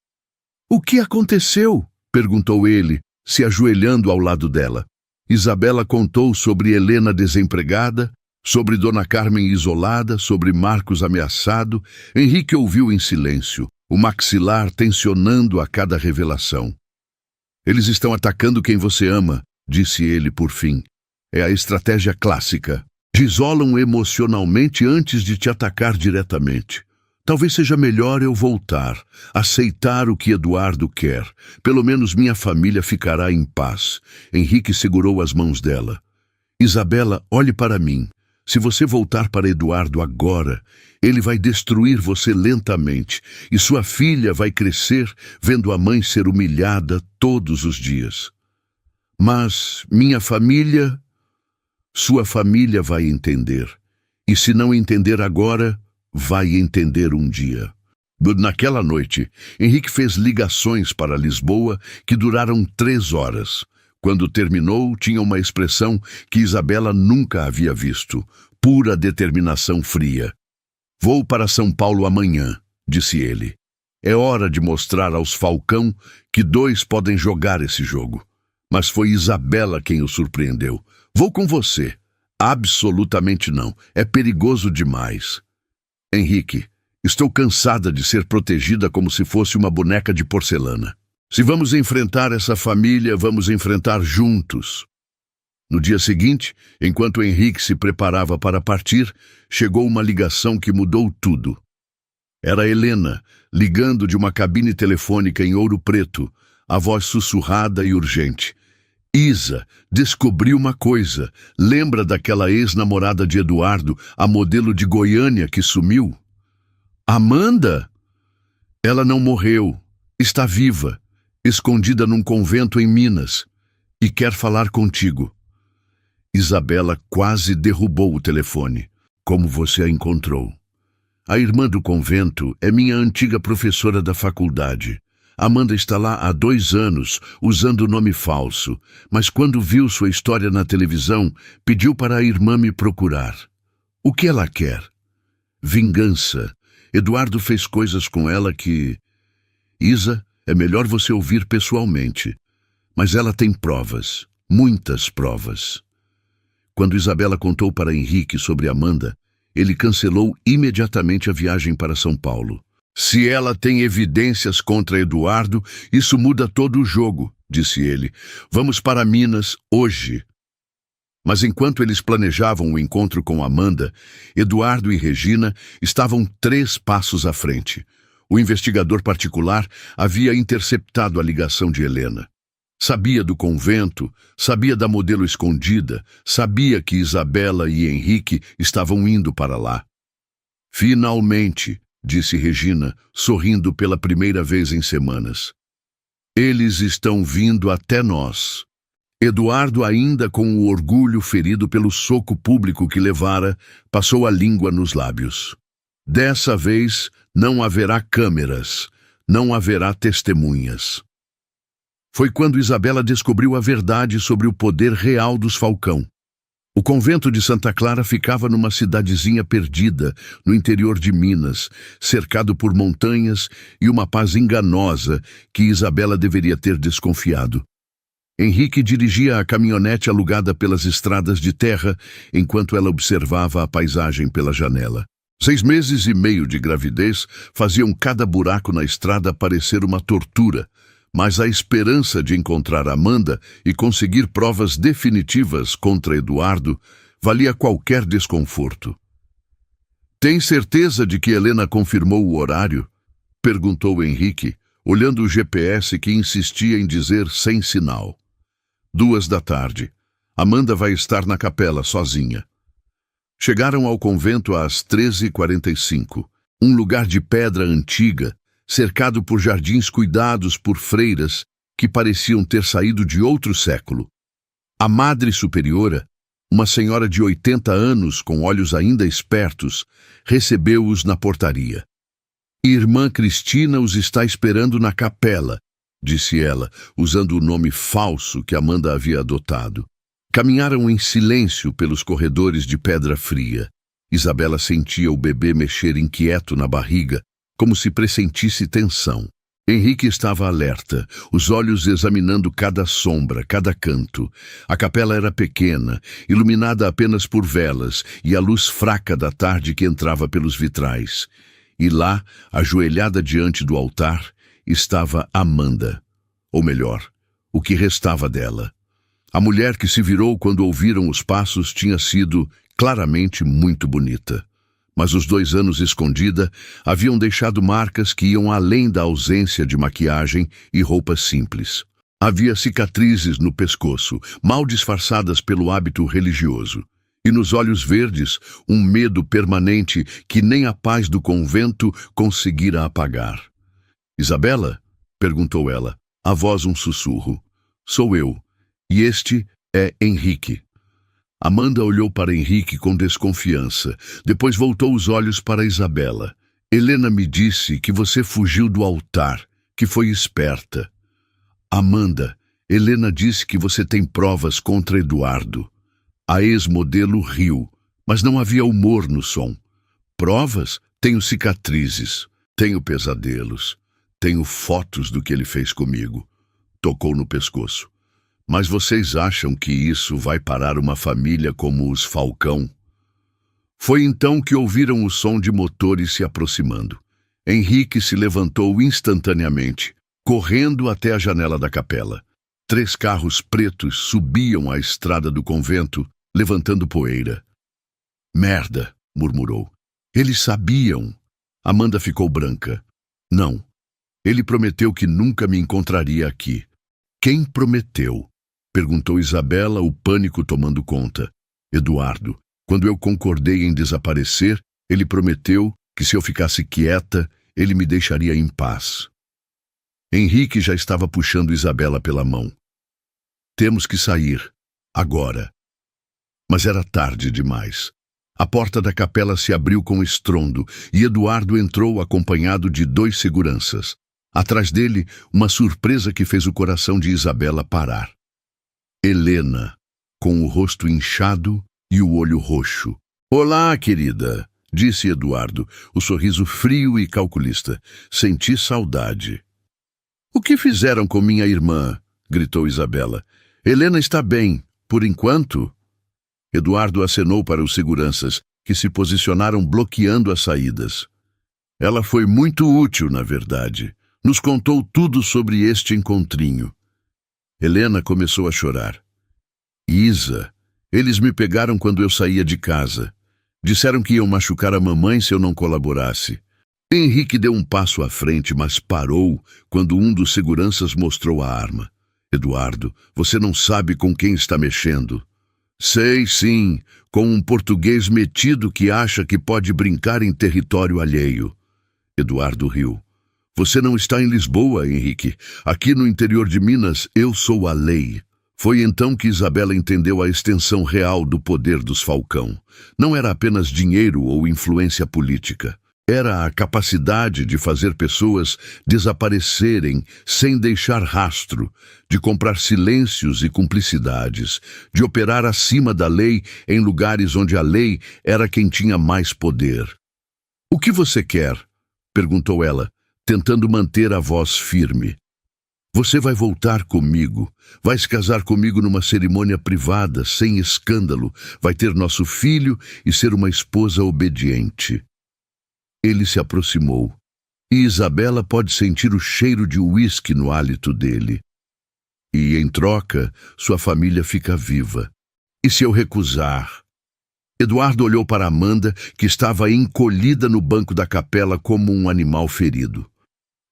[SPEAKER 1] O que aconteceu? Perguntou ele, se ajoelhando ao lado dela. Isabela contou sobre Helena desempregada, sobre Dona Carmen isolada, sobre Marcos ameaçado. Henrique ouviu em silêncio, o maxilar tensionando a cada revelação. Eles estão atacando quem você ama, disse ele por fim. É a estratégia clássica. Te isolam emocionalmente antes de te atacar diretamente. Talvez seja melhor eu voltar, aceitar o que Eduardo quer. Pelo menos minha família ficará em paz. Henrique segurou as mãos dela. Isabela, olhe para mim. Se você voltar para Eduardo agora, ele vai destruir você lentamente e sua filha vai crescer vendo a mãe ser humilhada todos os dias. Mas minha família... Sua família vai entender. E se não entender agora, vai entender um dia. Naquela noite, Henrique fez ligações para Lisboa que duraram 3 horas. Quando terminou, tinha uma expressão que Isabela nunca havia visto. Pura determinação fria. Vou para São Paulo amanhã, disse ele. É hora de mostrar aos Falcão que 2 podem jogar esse jogo. Mas foi Isabela quem o surpreendeu. Vou com você. Absolutamente não. É perigoso demais. Henrique, estou cansada de ser protegida como se fosse uma boneca de porcelana. Se vamos enfrentar essa família, vamos enfrentar juntos. No dia seguinte, enquanto Henrique se preparava para partir, chegou uma ligação que mudou tudo. Era Helena, ligando de uma cabine telefônica em Ouro Preto, a voz sussurrada e urgente. Isa, descobri uma coisa. Lembra daquela ex-namorada de Eduardo, a modelo de Goiânia que sumiu? Amanda? Ela não morreu. Está viva, escondida num convento em Minas, e quer falar contigo. Isabela quase derrubou o telefone. Como você a encontrou? A irmã do convento é minha antiga professora da faculdade. Amanda está lá há 2 anos, usando nome falso, mas quando viu sua história na televisão, pediu para a irmã me procurar. O que ela quer? Vingança. Eduardo fez coisas com ela que... Isa, é melhor você ouvir pessoalmente. Mas ela tem provas, muitas provas. Quando Isabela contou para Henrique sobre Amanda, ele cancelou imediatamente a viagem para São Paulo. Se ela tem evidências contra Eduardo, isso muda todo o jogo, disse ele. Vamos para Minas hoje. Mas enquanto eles planejavam o encontro com Amanda, Eduardo e Regina estavam 3 passos à frente. O investigador particular havia interceptado a ligação de Helena. Sabia do convento, sabia da modelo escondida, sabia que Isabela e Henrique estavam indo para lá. Finalmente, disse Regina, sorrindo pela primeira vez em semanas. Eles estão vindo até nós. Eduardo, ainda com o orgulho ferido pelo soco público que levara, passou a língua nos lábios. Dessa vez, não haverá câmeras, não haverá testemunhas. Foi quando Isabela descobriu a verdade sobre o poder real dos Falcão. O convento de Santa Clara ficava numa cidadezinha perdida, no interior de Minas, cercado por montanhas e uma paz enganosa que Isabela deveria ter desconfiado. Henrique dirigia a caminhonete alugada pelas estradas de terra, enquanto ela observava a paisagem pela janela. 6 meses e meio de gravidez faziam cada buraco na estrada parecer uma tortura, mas a esperança de encontrar Amanda e conseguir provas definitivas contra Eduardo valia qualquer desconforto. Tem certeza de que Helena confirmou o horário? Perguntou Henrique, olhando o GPS que insistia em dizer sem sinal. 2 da tarde. Amanda vai estar na capela sozinha. Chegaram ao convento às 13h45, um lugar de pedra antiga, cercado por jardins cuidados por freiras que pareciam ter saído de outro século. A Madre Superiora, uma senhora de 80 anos com olhos ainda espertos, recebeu-os na portaria. Irmã Cristina os está esperando na capela, disse ela, usando o nome falso que Amanda havia adotado. Caminharam em silêncio pelos corredores de pedra fria. Isabela sentia o bebê mexer inquieto na barriga, como se pressentisse tensão. Henrique estava alerta, os olhos examinando cada sombra, cada canto. A capela era pequena, iluminada apenas por velas e a luz fraca da tarde que entrava pelos vitrais. E lá, ajoelhada diante do altar, estava Amanda. Ou melhor, o que restava dela. A mulher que se virou quando ouviram os passos tinha sido, claramente, muito bonita. Mas os 2 anos escondida haviam deixado marcas que iam além da ausência de maquiagem e roupas simples. Havia cicatrizes no pescoço, mal disfarçadas pelo hábito religioso. E nos olhos verdes, um medo permanente que nem a paz do convento conseguira apagar. Isabela? Perguntou ela, a voz um sussurro. Sou eu. E este é Henrique. Amanda olhou para Henrique com desconfiança. Depois voltou os olhos para Isabela. Helena me disse que você fugiu do altar, que foi esperta. Amanda, Helena disse que você tem provas contra Eduardo. A ex-modelo riu, mas não havia humor no som. Provas? Tenho cicatrizes, tenho pesadelos, tenho fotos do que ele fez comigo. Tocou no pescoço. Mas vocês acham que isso vai parar uma família como os Falcão? Foi então que ouviram o som de motores se aproximando. Henrique se levantou instantaneamente, correndo até a janela da capela. 3 carros pretos subiam a estrada do convento, levantando poeira. Merda, murmurou. Eles sabiam. Amanda ficou branca. Não. Ele prometeu que nunca me encontraria aqui. Quem prometeu? Perguntou Isabela, o pânico tomando conta. Eduardo. Quando eu concordei em desaparecer, ele prometeu que se eu ficasse quieta, ele me deixaria em paz. Henrique já estava puxando Isabela pela mão. Temos que sair. Agora. Mas era tarde demais. A porta da capela se abriu com estrondo e Eduardo entrou acompanhado de 2 seguranças. Atrás dele, uma surpresa que fez o coração de Isabela parar. Helena, com o rosto inchado e o olho roxo. Olá, querida, disse Eduardo, o sorriso frio e calculista. Senti saudade. O que fizeram com minha irmã? Gritou Isabela. Helena está bem, por enquanto. Eduardo acenou para os seguranças, que se posicionaram bloqueando as saídas. Ela foi muito útil, na verdade. Nos contou tudo sobre este encontrinho. Helena começou a chorar. Isa, eles me pegaram quando eu saía de casa. Disseram que iam machucar a mamãe se eu não colaborasse. Henrique deu um passo à frente, mas parou quando um dos seguranças mostrou a arma. Eduardo, você não sabe com quem está mexendo. Sei, sim, com um português metido que acha que pode brincar em território alheio. Eduardo riu. Você não está em Lisboa, Henrique. Aqui no interior de Minas, eu sou a lei. Foi então que Isabela entendeu a extensão real do poder dos Falcão. Não era apenas dinheiro ou influência política. Era a capacidade de fazer pessoas desaparecerem sem deixar rastro, de comprar silêncios e cumplicidades, de operar acima da lei em lugares onde a lei era quem tinha mais poder. O que você quer? Perguntou ela, tentando manter a voz firme. Você vai voltar comigo, vai se casar comigo numa cerimônia privada, sem escândalo, vai ter nosso filho e ser uma esposa obediente. Ele se aproximou, e Isabela pode sentir o cheiro de uísque no hálito dele. E, em troca, sua família fica viva. E se eu recusar? Eduardo olhou para Amanda, que estava encolhida no banco da capela como um animal ferido.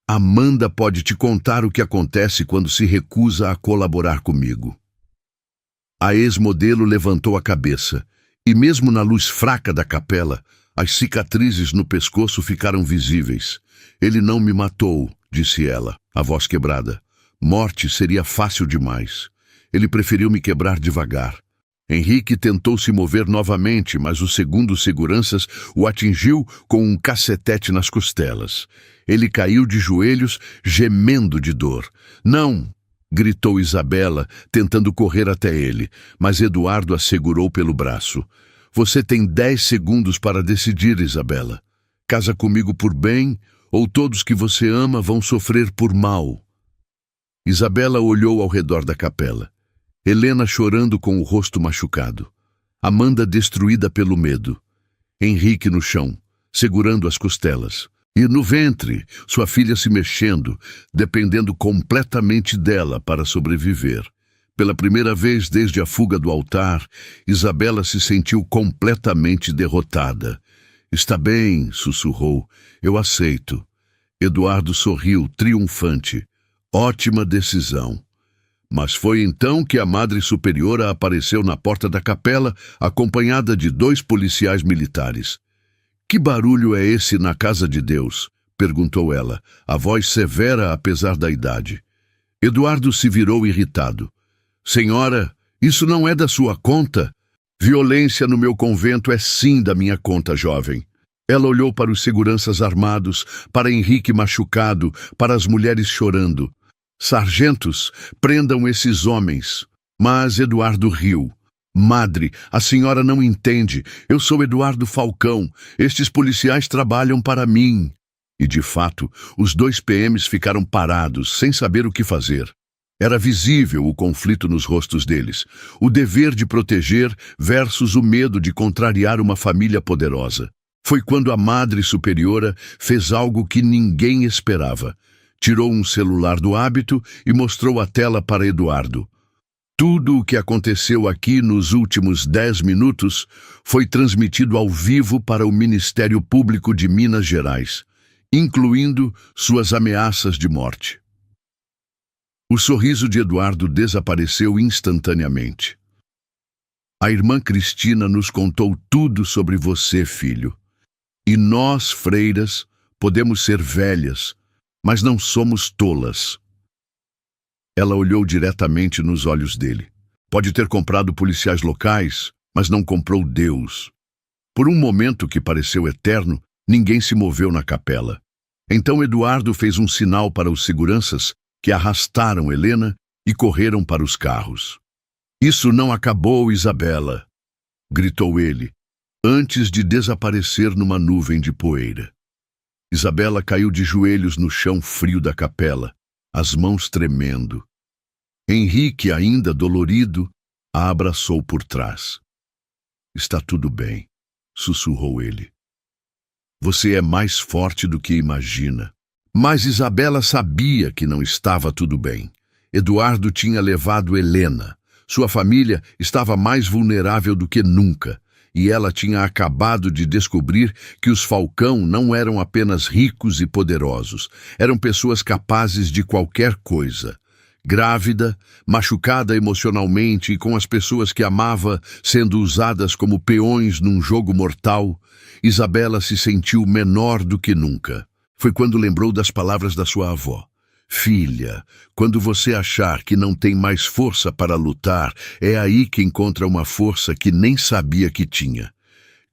[SPEAKER 1] Amanda pode te contar o que acontece quando se recusa a colaborar comigo. A ex-modelo levantou a cabeça, e mesmo na luz fraca da capela, as cicatrizes no pescoço ficaram visíveis. Ele não me matou, disse ela, a voz quebrada. Morte seria fácil demais. Ele preferiu me quebrar devagar. Henrique tentou se mover novamente, mas o segundo seguranças o atingiu com um cacetete nas costelas. Ele caiu de joelhos, gemendo de dor. Não! Gritou Isabela, tentando correr até ele, mas Eduardo a segurou pelo braço. Você tem 10 segundos para decidir, Isabela. Casa comigo por bem, ou todos que você ama vão sofrer por mal. Isabela olhou ao redor da capela. Helena chorando com o rosto machucado. Amanda destruída pelo medo. Henrique no chão, segurando as costelas. E no ventre, sua filha se mexendo, dependendo completamente dela para sobreviver. Pela primeira vez desde a fuga do altar, Isabela se sentiu completamente derrotada. Está bem, sussurrou. Eu aceito. Eduardo sorriu, triunfante. Ótima decisão. Mas foi então que a Madre Superiora apareceu na porta da capela, acompanhada de 2 policiais militares. Que barulho é esse na casa de Deus? Perguntou ela, a voz severa apesar da idade. Eduardo se virou irritado. Senhora, isso não é da sua conta? Violência no meu convento é sim da minha conta, jovem. Ela olhou para os seguranças armados, para Henrique machucado, para as mulheres chorando. Sargentos, prendam esses homens. Mas Eduardo riu. Madre, a senhora não entende. Eu sou Eduardo Falcão. Estes policiais trabalham para mim. E, de fato, os 2 PMs ficaram parados, sem saber o que fazer. Era visível o conflito nos rostos deles, o dever de proteger versus o medo de contrariar uma família poderosa. Foi quando a Madre Superiora fez algo que ninguém esperava. Tirou um celular do hábito e mostrou a tela para Eduardo. Tudo o que aconteceu aqui nos últimos 10 minutos foi transmitido ao vivo para o Ministério Público de Minas Gerais, incluindo suas ameaças de morte. O sorriso de Eduardo desapareceu instantaneamente. A irmã Cristina nos contou tudo sobre você, filho. E nós, freiras, podemos ser velhas, mas não somos tolas. Ela olhou diretamente nos olhos dele. Pode ter comprado policiais locais, mas não comprou Deus. Por um momento que pareceu eterno, ninguém se moveu na capela. Então Eduardo fez um sinal para os seguranças, que arrastaram Helena e correram para os carros. Isso não acabou, Isabela, gritou ele, antes de desaparecer numa nuvem de poeira. Isabela caiu de joelhos no chão frio da capela, as mãos tremendo. Henrique, ainda dolorido, a abraçou por trás. Está tudo bem, sussurrou ele. Você é mais forte do que imagina. Mas Isabela sabia que não estava tudo bem. Eduardo tinha levado Helena. Sua família estava mais vulnerável do que nunca. E ela tinha acabado de descobrir que os Falcão não eram apenas ricos e poderosos. Eram pessoas capazes de qualquer coisa. Grávida, machucada emocionalmente e com as pessoas que amava sendo usadas como peões num jogo mortal, Isabela se sentiu menor do que nunca. Foi quando lembrou das palavras da sua avó. Filha, quando você achar que não tem mais força para lutar, é aí que encontra uma força que nem sabia que tinha.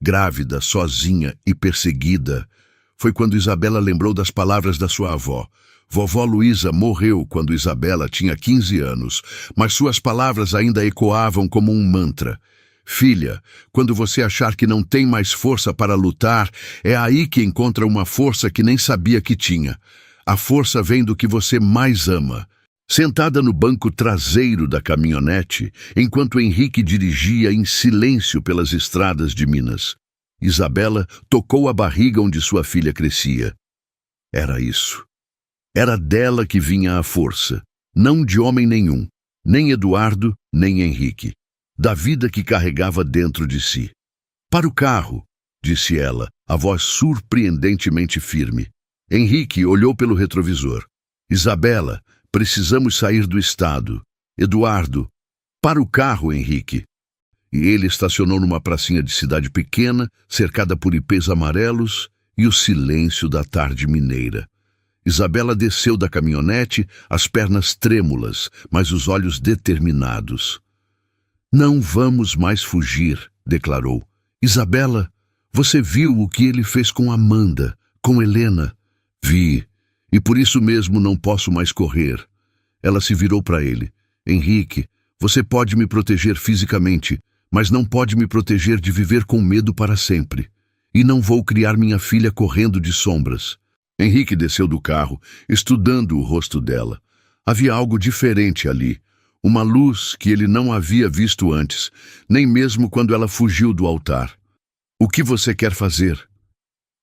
[SPEAKER 1] Grávida, sozinha e perseguida, foi quando Isabela lembrou das palavras da sua avó. Vovó Luísa morreu quando Isabela tinha 15 anos, mas suas palavras ainda ecoavam como um mantra. Filha, quando você achar que não tem mais força para lutar, é aí que encontra uma força que nem sabia que tinha. A força vem do que você mais ama. Sentada no banco traseiro da caminhonete, enquanto Henrique dirigia em silêncio pelas estradas de Minas, Isabela tocou a barriga onde sua filha crescia. Era isso. Era dela que vinha a força, não de homem nenhum, nem Eduardo, nem Henrique. Da vida que carregava dentro de si. Para o carro, disse ela, a voz surpreendentemente firme. Henrique olhou pelo retrovisor. Isabela, precisamos sair do estado. Eduardo, para o carro, Henrique. E ele estacionou numa pracinha de cidade pequena, cercada por ipês amarelos e o silêncio da tarde mineira. Isabela desceu da caminhonete, as pernas trêmulas, mas os olhos determinados. Não vamos mais fugir, declarou. Isabela, você viu o que ele fez com Amanda, com Helena? Vi, e por isso mesmo não posso mais correr. Ela se virou para ele. Henrique, você pode me proteger fisicamente, mas não pode me proteger de viver com medo para sempre. E não vou criar minha filha correndo de sombras. Henrique desceu do carro, estudando o rosto dela. Havia algo diferente ali. Uma luz que ele não havia visto antes, nem mesmo quando ela fugiu do altar. O que você quer fazer?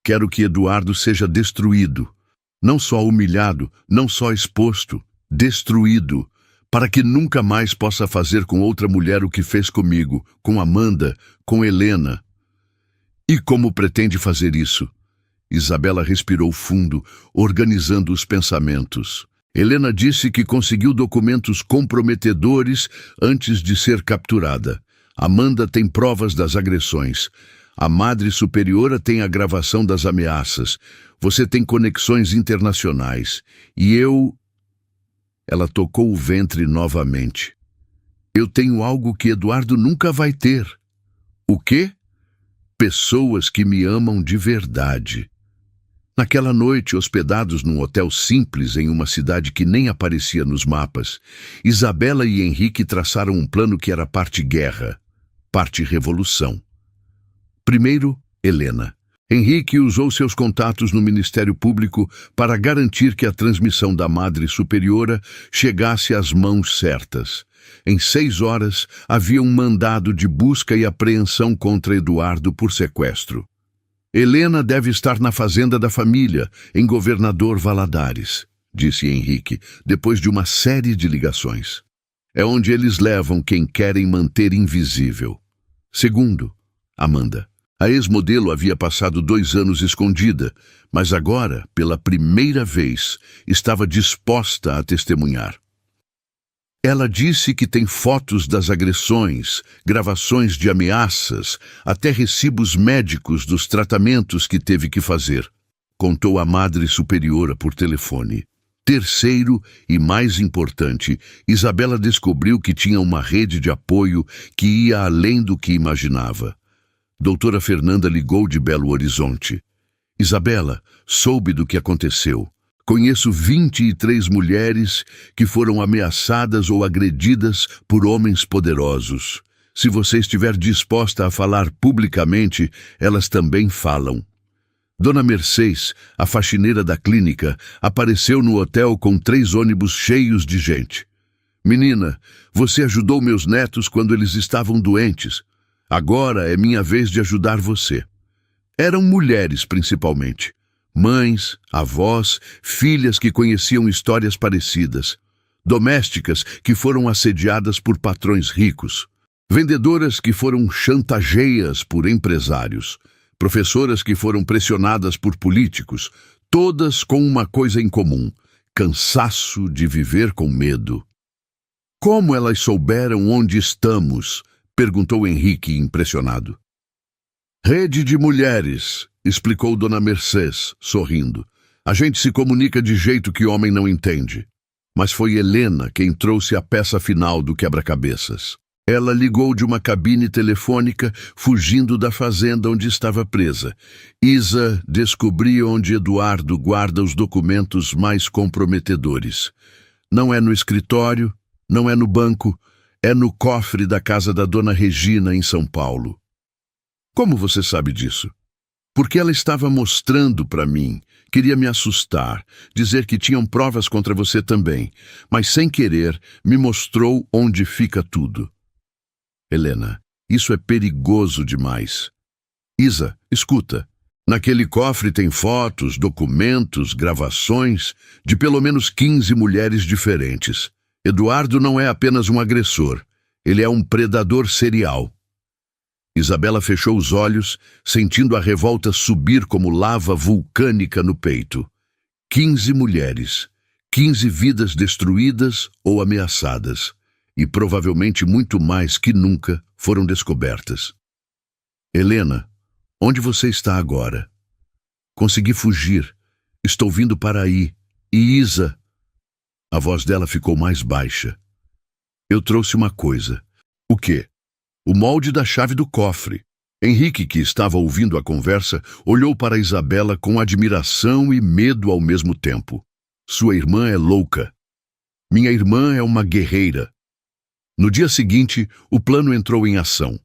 [SPEAKER 1] Quero que Eduardo seja destruído. Não só humilhado, não só exposto, destruído, para que nunca mais possa fazer com outra mulher o que fez comigo, com Amanda, com Helena. E como pretende fazer isso? Isabela respirou fundo, organizando os pensamentos. Helena disse que conseguiu documentos comprometedores antes de ser capturada. Amanda tem provas das agressões. A Madre Superiora tem a gravação das ameaças. Você tem conexões internacionais. E eu... Ela tocou o ventre novamente. Eu tenho algo que Eduardo nunca vai ter. O quê? Pessoas que me amam de verdade. Naquela noite, hospedados num hotel simples em uma cidade que nem aparecia nos mapas, Isabela e Henrique traçaram um plano que era parte guerra, parte revolução. Primeiro, Helena. Henrique usou seus contatos no Ministério Público para garantir que a transmissão da Madre Superiora chegasse às mãos certas. Em 6 horas, havia um mandado de busca e apreensão contra Eduardo por sequestro. Helena deve estar na fazenda da família, em Governador Valadares, disse Henrique, depois de uma série de ligações. É onde eles levam quem querem manter invisível. Segundo, Amanda. A ex-modelo havia passado 2 anos escondida, mas agora, pela primeira vez, estava disposta a testemunhar. Ela disse que tem fotos das agressões, gravações de ameaças, até recibos médicos dos tratamentos que teve que fazer, contou a Madre Superiora por telefone. Terceiro e mais importante, Isabela descobriu que tinha uma rede de apoio que ia além do que imaginava. Doutora Fernanda ligou de Belo Horizonte. Isabela, soube do que aconteceu. Conheço 23 mulheres que foram ameaçadas ou agredidas por homens poderosos. Se você estiver disposta a falar publicamente, elas também falam. Dona Mercedes, a faxineira da clínica, apareceu no hotel com 3 ônibus cheios de gente. Menina, você ajudou meus netos quando eles estavam doentes. Agora é minha vez de ajudar você. Eram mulheres, principalmente. Mães, avós, filhas que conheciam histórias parecidas. Domésticas que foram assediadas por patrões ricos. Vendedoras que foram chantageias por empresários. Professoras que foram pressionadas por políticos. Todas com uma coisa em comum: cansaço de viver com medo. Como elas souberam onde estamos? Perguntou Henrique, impressionado. Rede de mulheres, explicou Dona Mercedes, sorrindo. A gente se comunica de jeito que homem não entende. Mas foi Helena quem trouxe a peça final do quebra-cabeças. Ela ligou de uma cabine telefônica, fugindo da fazenda onde estava presa. Isa descobriu onde Eduardo guarda os documentos mais comprometedores. Não é no escritório, não é no banco, é no cofre da casa da Dona Regina, em São Paulo. Como você sabe disso? Porque ela estava mostrando para mim, queria me assustar, dizer que tinham provas contra você também, mas sem querer me mostrou onde fica tudo. Helena, isso é perigoso demais. Isa, escuta. Naquele cofre tem fotos, documentos, gravações de pelo menos 15 mulheres diferentes. Eduardo não é apenas um agressor, ele é um predador serial. Isabela fechou os olhos, sentindo a revolta subir como lava vulcânica no peito. 15 mulheres, 15 vidas destruídas ou ameaçadas, e provavelmente muito mais que nunca foram descobertas. Helena, onde você está agora? Consegui fugir, estou vindo para aí. E Isa... A voz dela ficou mais baixa. Eu trouxe uma coisa. O quê? O molde da chave do cofre. Henrique, que estava ouvindo a conversa, olhou para Isabela com admiração e medo ao mesmo tempo. Sua irmã é louca. Minha irmã é uma guerreira. No dia seguinte, o plano entrou em ação.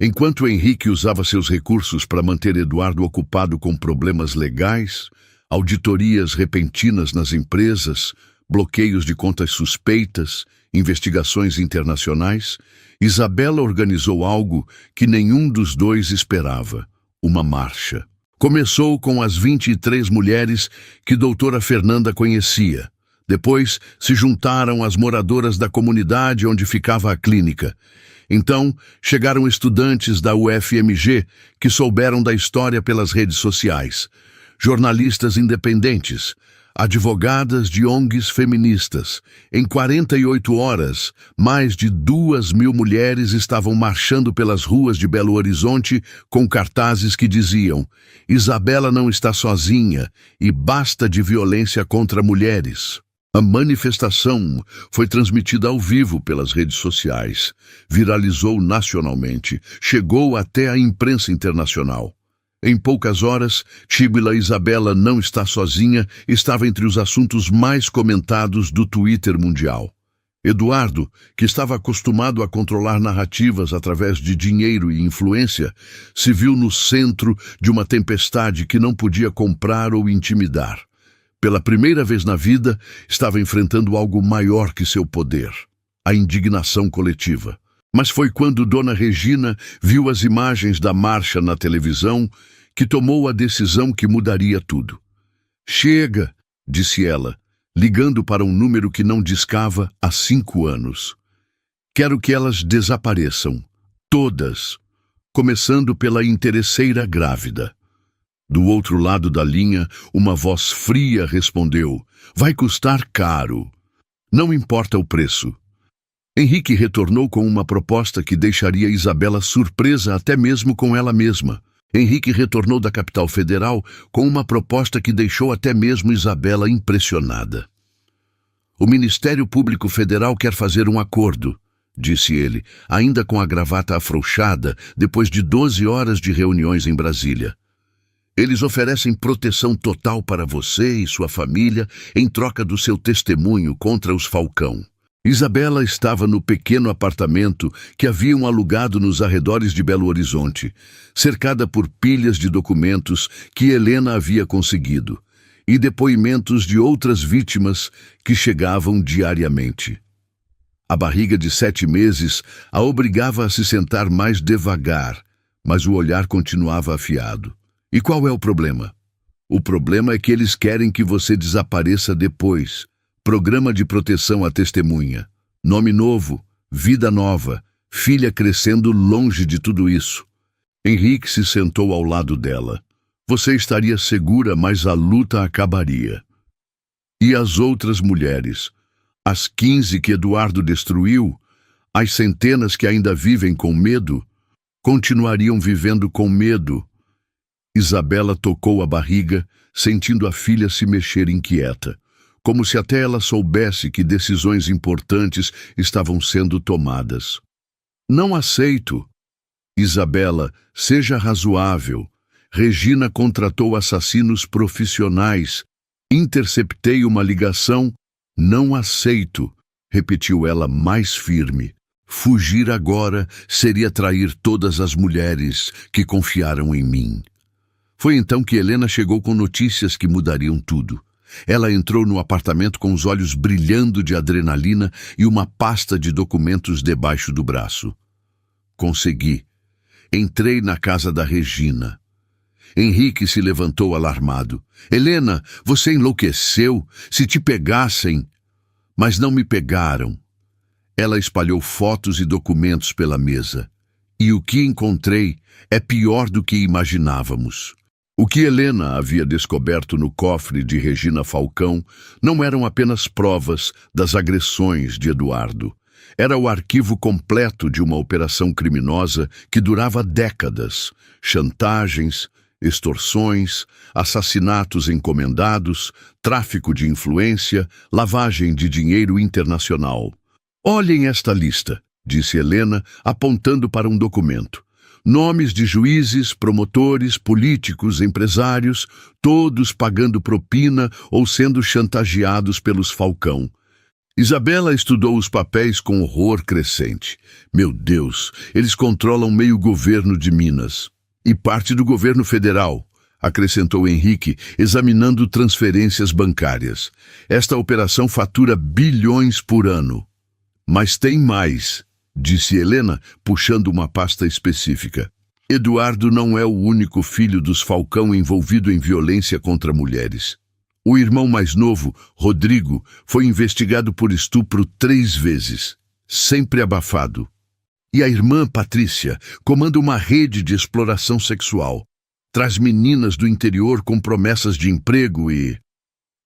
[SPEAKER 1] Enquanto Henrique usava seus recursos para manter Eduardo ocupado com problemas legais, auditorias repentinas nas empresas, bloqueios de contas suspeitas, investigações internacionais, Isabela organizou algo que nenhum dos dois esperava: uma marcha. Começou com as 23 mulheres que doutora Fernanda conhecia. Depois se juntaram as moradoras da comunidade onde ficava a clínica. Então chegaram estudantes da UFMG que souberam da história pelas redes sociais, jornalistas independentes, advogadas de ONGs feministas. Em 48 horas, mais de 2.000 mulheres estavam marchando pelas ruas de Belo Horizonte com cartazes que diziam: Isabela não está sozinha e basta de violência contra mulheres. A manifestação foi transmitida ao vivo pelas redes sociais, viralizou nacionalmente, chegou até a imprensa internacional. Em poucas horas, Tibila Isabela não está sozinha estava entre os assuntos mais comentados do Twitter mundial. Eduardo, que estava acostumado a controlar narrativas através de dinheiro e influência, se viu no centro de uma tempestade que não podia comprar ou intimidar. Pela primeira vez na vida, estava enfrentando algo maior que seu poder, a indignação coletiva. Mas foi quando Dona Regina viu as imagens da marcha na televisão que tomou a decisão que mudaria tudo. "Chega", disse ela, ligando para um número que não discava há 5 anos. "Quero que elas desapareçam. Todas. Começando pela interesseira grávida." Do outro lado da linha, uma voz fria respondeu: "Vai custar caro. Não importa o preço." Henrique retornou com uma proposta que deixaria Isabela surpresa até mesmo com ela mesma. Henrique retornou da capital federal com uma proposta que deixou até mesmo Isabela impressionada. "O Ministério Público Federal quer fazer um acordo", disse ele, ainda com a gravata afrouxada, depois de 12 horas de reuniões em Brasília. "Eles oferecem proteção total para você e sua família em troca do seu testemunho contra os Falcão." Isabela estava no pequeno apartamento que haviam alugado nos arredores de Belo Horizonte, cercada por pilhas de documentos que Helena havia conseguido e depoimentos de outras vítimas que chegavam diariamente. A barriga de 7 meses a obrigava a se sentar mais devagar, mas o olhar continuava afiado. "E qual é o problema?" "O problema é que eles querem que você desapareça depois. Programa de proteção à testemunha. Nome novo, vida nova, filha crescendo longe de tudo isso." Henrique se sentou ao lado dela. "Você estaria segura, mas a luta acabaria." E as outras mulheres? As 15 que Eduardo destruiu? As centenas que ainda vivem com medo? Continuariam vivendo com medo. Isabela tocou a barriga, sentindo a filha se mexer inquieta, como se até ela soubesse que decisões importantes estavam sendo tomadas. "Não aceito." "Isabela, seja razoável. Regina contratou assassinos profissionais. Interceptei uma ligação." "Não aceito", repetiu ela mais firme. "Fugir agora seria trair todas as mulheres que confiaram em mim." Foi então que Helena chegou com notícias que mudariam tudo. Ela entrou no apartamento com os olhos brilhando de adrenalina e uma pasta de documentos debaixo do braço. "Consegui. Entrei na casa da Regina." Henrique se levantou alarmado. "Helena, você enlouqueceu? Se te pegassem..." "Mas não me pegaram." Ela espalhou fotos e documentos pela mesa. "E o que encontrei é pior do que imaginávamos." O que Helena havia descoberto no cofre de Regina Falcão não eram apenas provas das agressões de Eduardo. Era o arquivo completo de uma operação criminosa que durava décadas. Chantagens, extorsões, assassinatos encomendados, tráfico de influência, lavagem de dinheiro internacional. "Olhem esta lista", disse Helena, apontando para um documento. "Nomes de juízes, promotores, políticos, empresários, todos pagando propina ou sendo chantageados pelos Falcão." Isabela estudou os papéis com horror crescente. "Meu Deus, eles controlam meio governo de Minas. E parte do governo federal", acrescentou Henrique, examinando transferências bancárias. "Esta operação fatura bilhões por ano." "Mas tem mais", disse Helena, puxando uma pasta específica. "Eduardo não é o único filho dos Falcão envolvido em violência contra mulheres. O irmão mais novo, Rodrigo, foi investigado por estupro 3 vezes, sempre abafado. E a irmã Patrícia comanda uma rede de exploração sexual. Traz meninas do interior com promessas de emprego e..."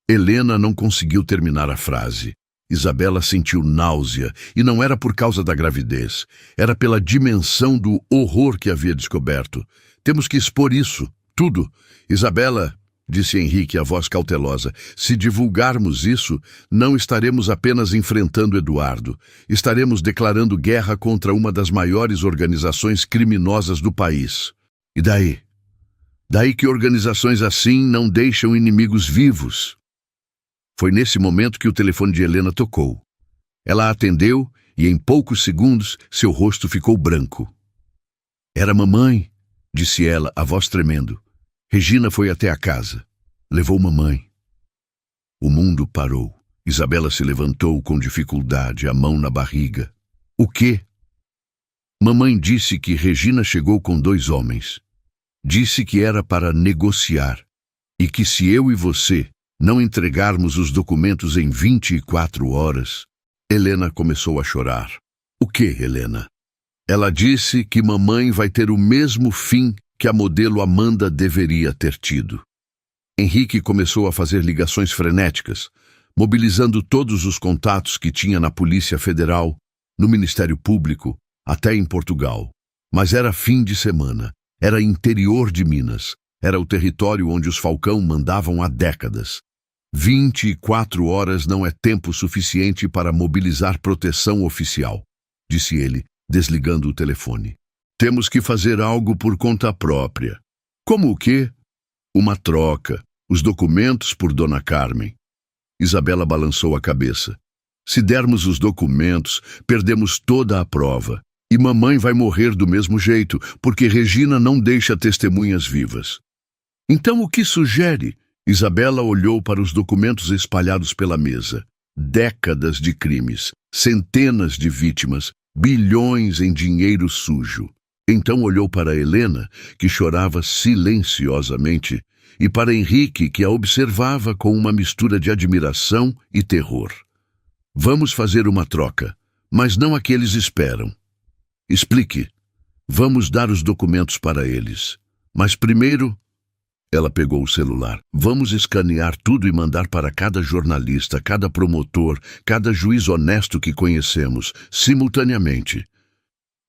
[SPEAKER 1] Helena não conseguiu terminar a frase. Isabela sentiu náusea, e não era por causa da gravidez. Era pela dimensão do horror que havia descoberto. "Temos que expor isso, tudo." "Isabela", disse Henrique, a voz cautelosa, "se divulgarmos isso, não estaremos apenas enfrentando Eduardo. Estaremos declarando guerra contra uma das maiores organizações criminosas do país. E daí? Daí que organizações assim não deixam inimigos vivos." Foi nesse momento que o telefone de Helena tocou. Ela atendeu e em poucos segundos seu rosto ficou branco. Era mamãe, disse ela, a voz tremendo. Regina foi até a casa. Levou mamãe. O mundo parou. Isabela se levantou com dificuldade, a mão na barriga. O quê? Mamãe disse que Regina chegou com 2 homens. Disse que era para negociar e que se eu e você não entregarmos os documentos em 24 horas... Helena começou a chorar. O que, Helena? Ela disse que mamãe vai ter o mesmo fim que a modelo Amanda deveria ter tido. Henrique começou a fazer ligações frenéticas, mobilizando todos os contatos que tinha na Polícia Federal, no Ministério Público, até em Portugal. Mas era fim de semana, era interior de Minas, era o território onde os Falcão mandavam há décadas. 24 horas não é tempo suficiente para mobilizar proteção oficial, disse ele, desligando o telefone. Temos que fazer algo por conta própria. Como o quê? Uma troca, os documentos por Dona Carmen. Isabela balançou a cabeça. Se dermos os documentos, perdemos toda a prova. E mamãe vai morrer do mesmo jeito, porque Regina não deixa testemunhas vivas. Então o que sugere? Isabela olhou para os documentos espalhados pela mesa. Décadas de crimes, centenas de vítimas, bilhões em dinheiro sujo. Então olhou para Helena, que chorava silenciosamente, e para Henrique, que a observava com uma mistura de admiração e terror. Vamos fazer uma troca, mas não a que eles esperam. Explique. Vamos dar os documentos para eles. Mas primeiro... Ela pegou o celular. Vamos escanear tudo e mandar para cada jornalista, cada promotor, cada juiz honesto que conhecemos, simultaneamente.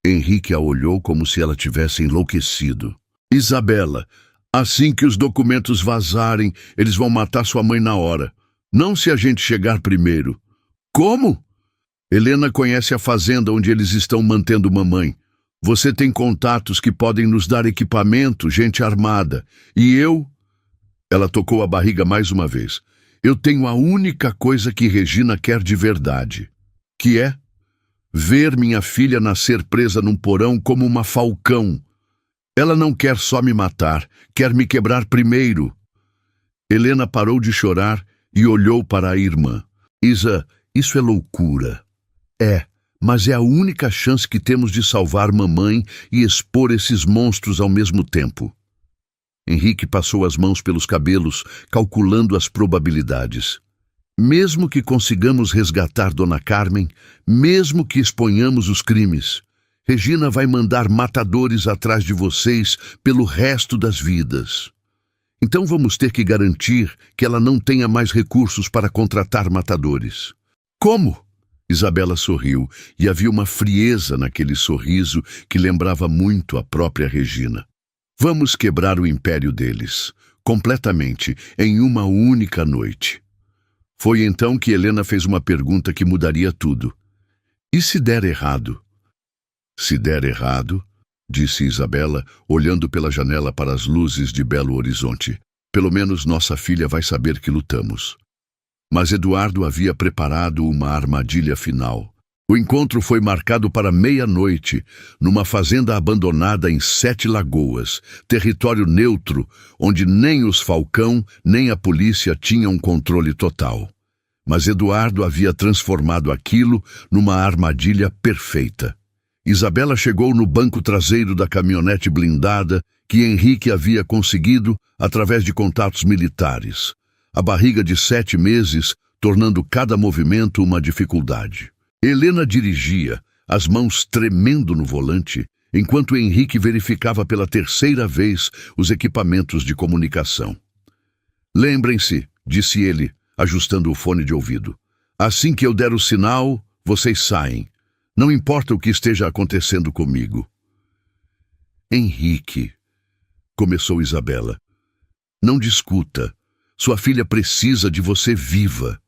[SPEAKER 1] Henrique a olhou como se ela tivesse enlouquecido. Isabela, assim que os documentos vazarem, eles vão matar sua mãe na hora. Não se a gente chegar primeiro. Como? Helena conhece a fazenda onde eles estão mantendo mamãe. Você tem contatos que podem nos dar equipamento, gente armada. E eu... Ela tocou a barriga mais uma vez. Eu tenho a única coisa que Regina quer de verdade. Que é? Ver minha filha nascer presa num porão como uma falcão. Ela não quer só me matar, quer me quebrar primeiro. Helena parou de chorar e olhou para a irmã. Isa, isso é loucura. É. Mas é a única chance que temos de salvar mamãe e expor esses monstros ao mesmo tempo. Henrique passou as mãos pelos cabelos, calculando as probabilidades. Mesmo que consigamos resgatar Dona Carmen, mesmo que exponhamos os crimes, Regina vai mandar matadores atrás de vocês pelo resto das vidas. Então vamos ter que garantir que ela não tenha mais recursos para contratar matadores. Como? Isabela sorriu, e havia uma frieza naquele sorriso que lembrava muito a própria Regina. Vamos quebrar o império deles, completamente, em uma única noite. Foi então que Helena fez uma pergunta que mudaria tudo. E se der errado? Se der errado, disse Isabela, olhando pela janela para as luzes de Belo Horizonte, pelo menos nossa filha vai saber que lutamos. Mas Eduardo havia preparado uma armadilha final. O encontro foi marcado para meia-noite, numa fazenda abandonada em 7 Lagoas, território neutro, onde nem os Falcão nem a polícia tinham controle total. Mas Eduardo havia transformado aquilo numa armadilha perfeita. Isabela chegou no banco traseiro da caminhonete blindada que Henrique havia conseguido através de contatos militares. A barriga de 7 meses, tornando cada movimento uma dificuldade. Helena dirigia, as mãos tremendo no volante, enquanto Henrique verificava pela 3ª vez os equipamentos de comunicação. Lembrem-se, disse ele, ajustando o fone de ouvido. Assim que eu der o sinal, vocês saem. Não importa o que esteja acontecendo comigo. Henrique, começou Isabela, não discuta. Sua filha precisa de você viva.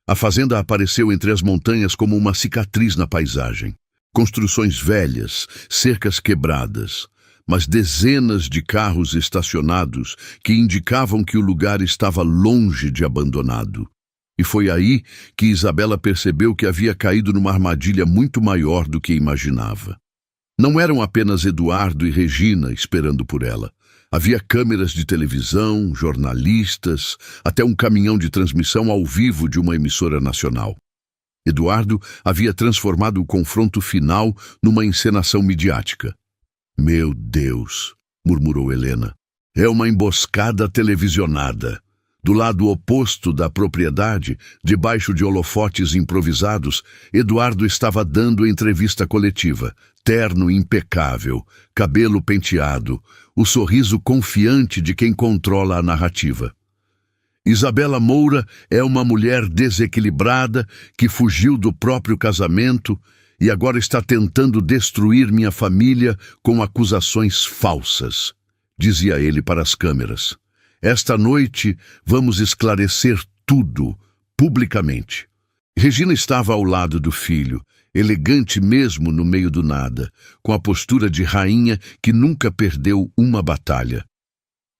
[SPEAKER 1] A fazenda apareceu entre as montanhas como uma cicatriz na paisagem. Construções velhas, cercas quebradas, mas dezenas de carros estacionados que indicavam que o lugar estava longe de abandonado. E foi aí que Isabela percebeu que havia caído numa armadilha muito maior do que imaginava. Não eram apenas Eduardo e Regina esperando por ela. Havia câmeras de televisão, jornalistas, até um caminhão de transmissão ao vivo de uma emissora nacional. Eduardo havia transformado o confronto final numa encenação midiática. "Meu Deus", murmurou Helena. "É uma emboscada televisionada." Do lado oposto da propriedade, debaixo de holofotes improvisados, Eduardo estava dando entrevista coletiva, terno impecável, cabelo penteado, o sorriso confiante de quem controla a narrativa. Isabela Moura é uma mulher desequilibrada que fugiu do próprio casamento e agora está tentando destruir minha família com acusações falsas, dizia ele para as câmeras. Esta noite vamos esclarecer tudo, publicamente. Regina estava ao lado do filho, elegante mesmo no meio do nada, com a postura de rainha que nunca perdeu uma batalha.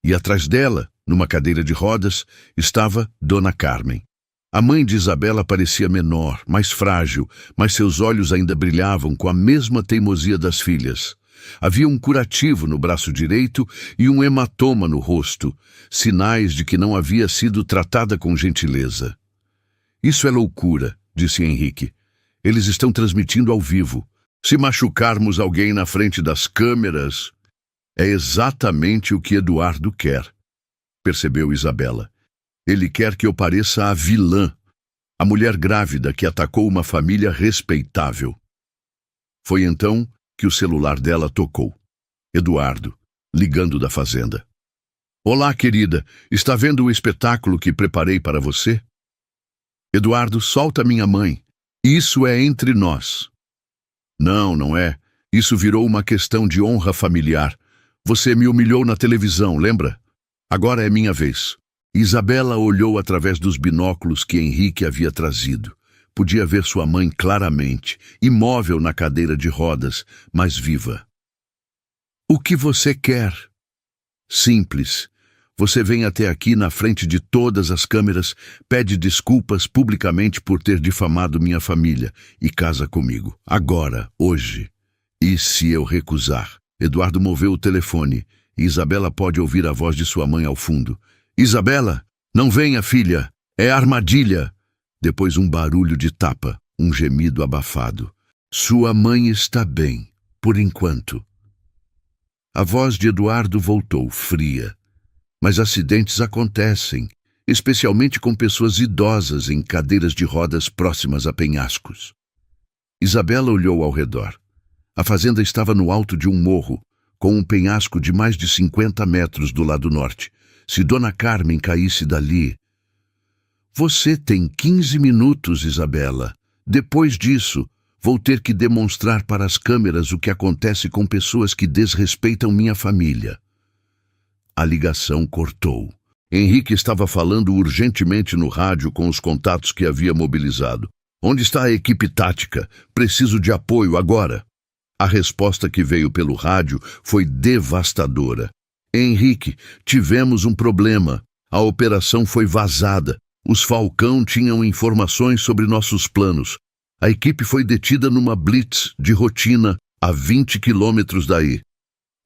[SPEAKER 1] E atrás dela, numa cadeira de rodas, estava Dona Carmen. A mãe de Isabela parecia menor, mais frágil, mas seus olhos ainda brilhavam com a mesma teimosia das filhas. Havia um curativo no braço direito e um hematoma no rosto, sinais de que não havia sido tratada com gentileza. "Isso é loucura", disse Henrique. "Eles estão transmitindo ao vivo. Se machucarmos alguém na frente das câmeras, é exatamente o que Eduardo quer", percebeu Isabela. "Ele quer que eu pareça a vilã, a mulher grávida que atacou uma família respeitável." Foi então que o celular dela tocou. Eduardo, ligando da fazenda. "Olá, querida. Está vendo o espetáculo que preparei para você?" "Eduardo, solta minha mãe. Isso é entre nós." "Não, não é. Isso virou uma questão de honra familiar. Você me humilhou na televisão, lembra? Agora é minha vez." Isabela olhou através dos binóculos que Henrique havia trazido. Podia ver sua mãe claramente, imóvel na cadeira de rodas, mas viva. "O que você quer?" "Simples. Você vem até aqui na frente de todas as câmeras, pede desculpas publicamente por ter difamado minha família e casa comigo. Agora, hoje. E se eu recusar?" Eduardo moveu o telefone e Isabela pode ouvir a voz de sua mãe ao fundo. "Isabela, não venha, filha. É armadilha." Depois um barulho de tapa, um gemido abafado. "Sua mãe está bem, por enquanto." A voz de Eduardo voltou, fria. "Mas acidentes acontecem, especialmente com pessoas idosas em cadeiras de rodas próximas a penhascos." Isabela olhou ao redor. A fazenda estava no alto de um morro, com um penhasco de mais de 50 metros do lado norte. Se Dona Carmen caísse dali... "Você tem 15 minutos, Isabela. Depois disso, vou ter que demonstrar para as câmeras o que acontece com pessoas que desrespeitam minha família." A ligação cortou. Henrique estava falando urgentemente no rádio com os contatos que havia mobilizado. "Onde está a equipe tática? Preciso de apoio agora." A resposta que veio pelo rádio foi devastadora. "Henrique, tivemos um problema. A operação foi vazada. Os Falcão tinham informações sobre nossos planos. A equipe foi detida numa blitz de rotina a 20 quilômetros daí."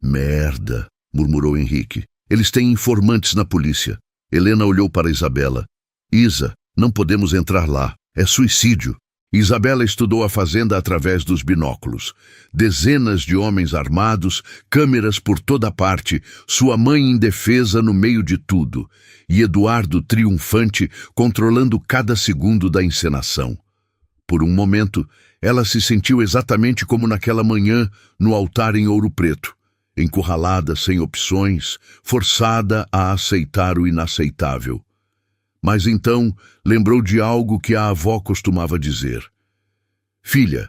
[SPEAKER 1] "Merda", murmurou Henrique. "Eles têm informantes na polícia." Helena olhou para Isabela. "Isa, não podemos entrar lá. É suicídio." Isabela estudou a fazenda através dos binóculos. Dezenas de homens armados, câmeras por toda parte, sua mãe indefesa no meio de tudo, e Eduardo triunfante controlando cada segundo da encenação. Por um momento, ela se sentiu exatamente como naquela manhã no altar em Ouro Preto, encurralada sem opções, forçada a aceitar o inaceitável. Mas então lembrou de algo que a avó costumava dizer: "Filha,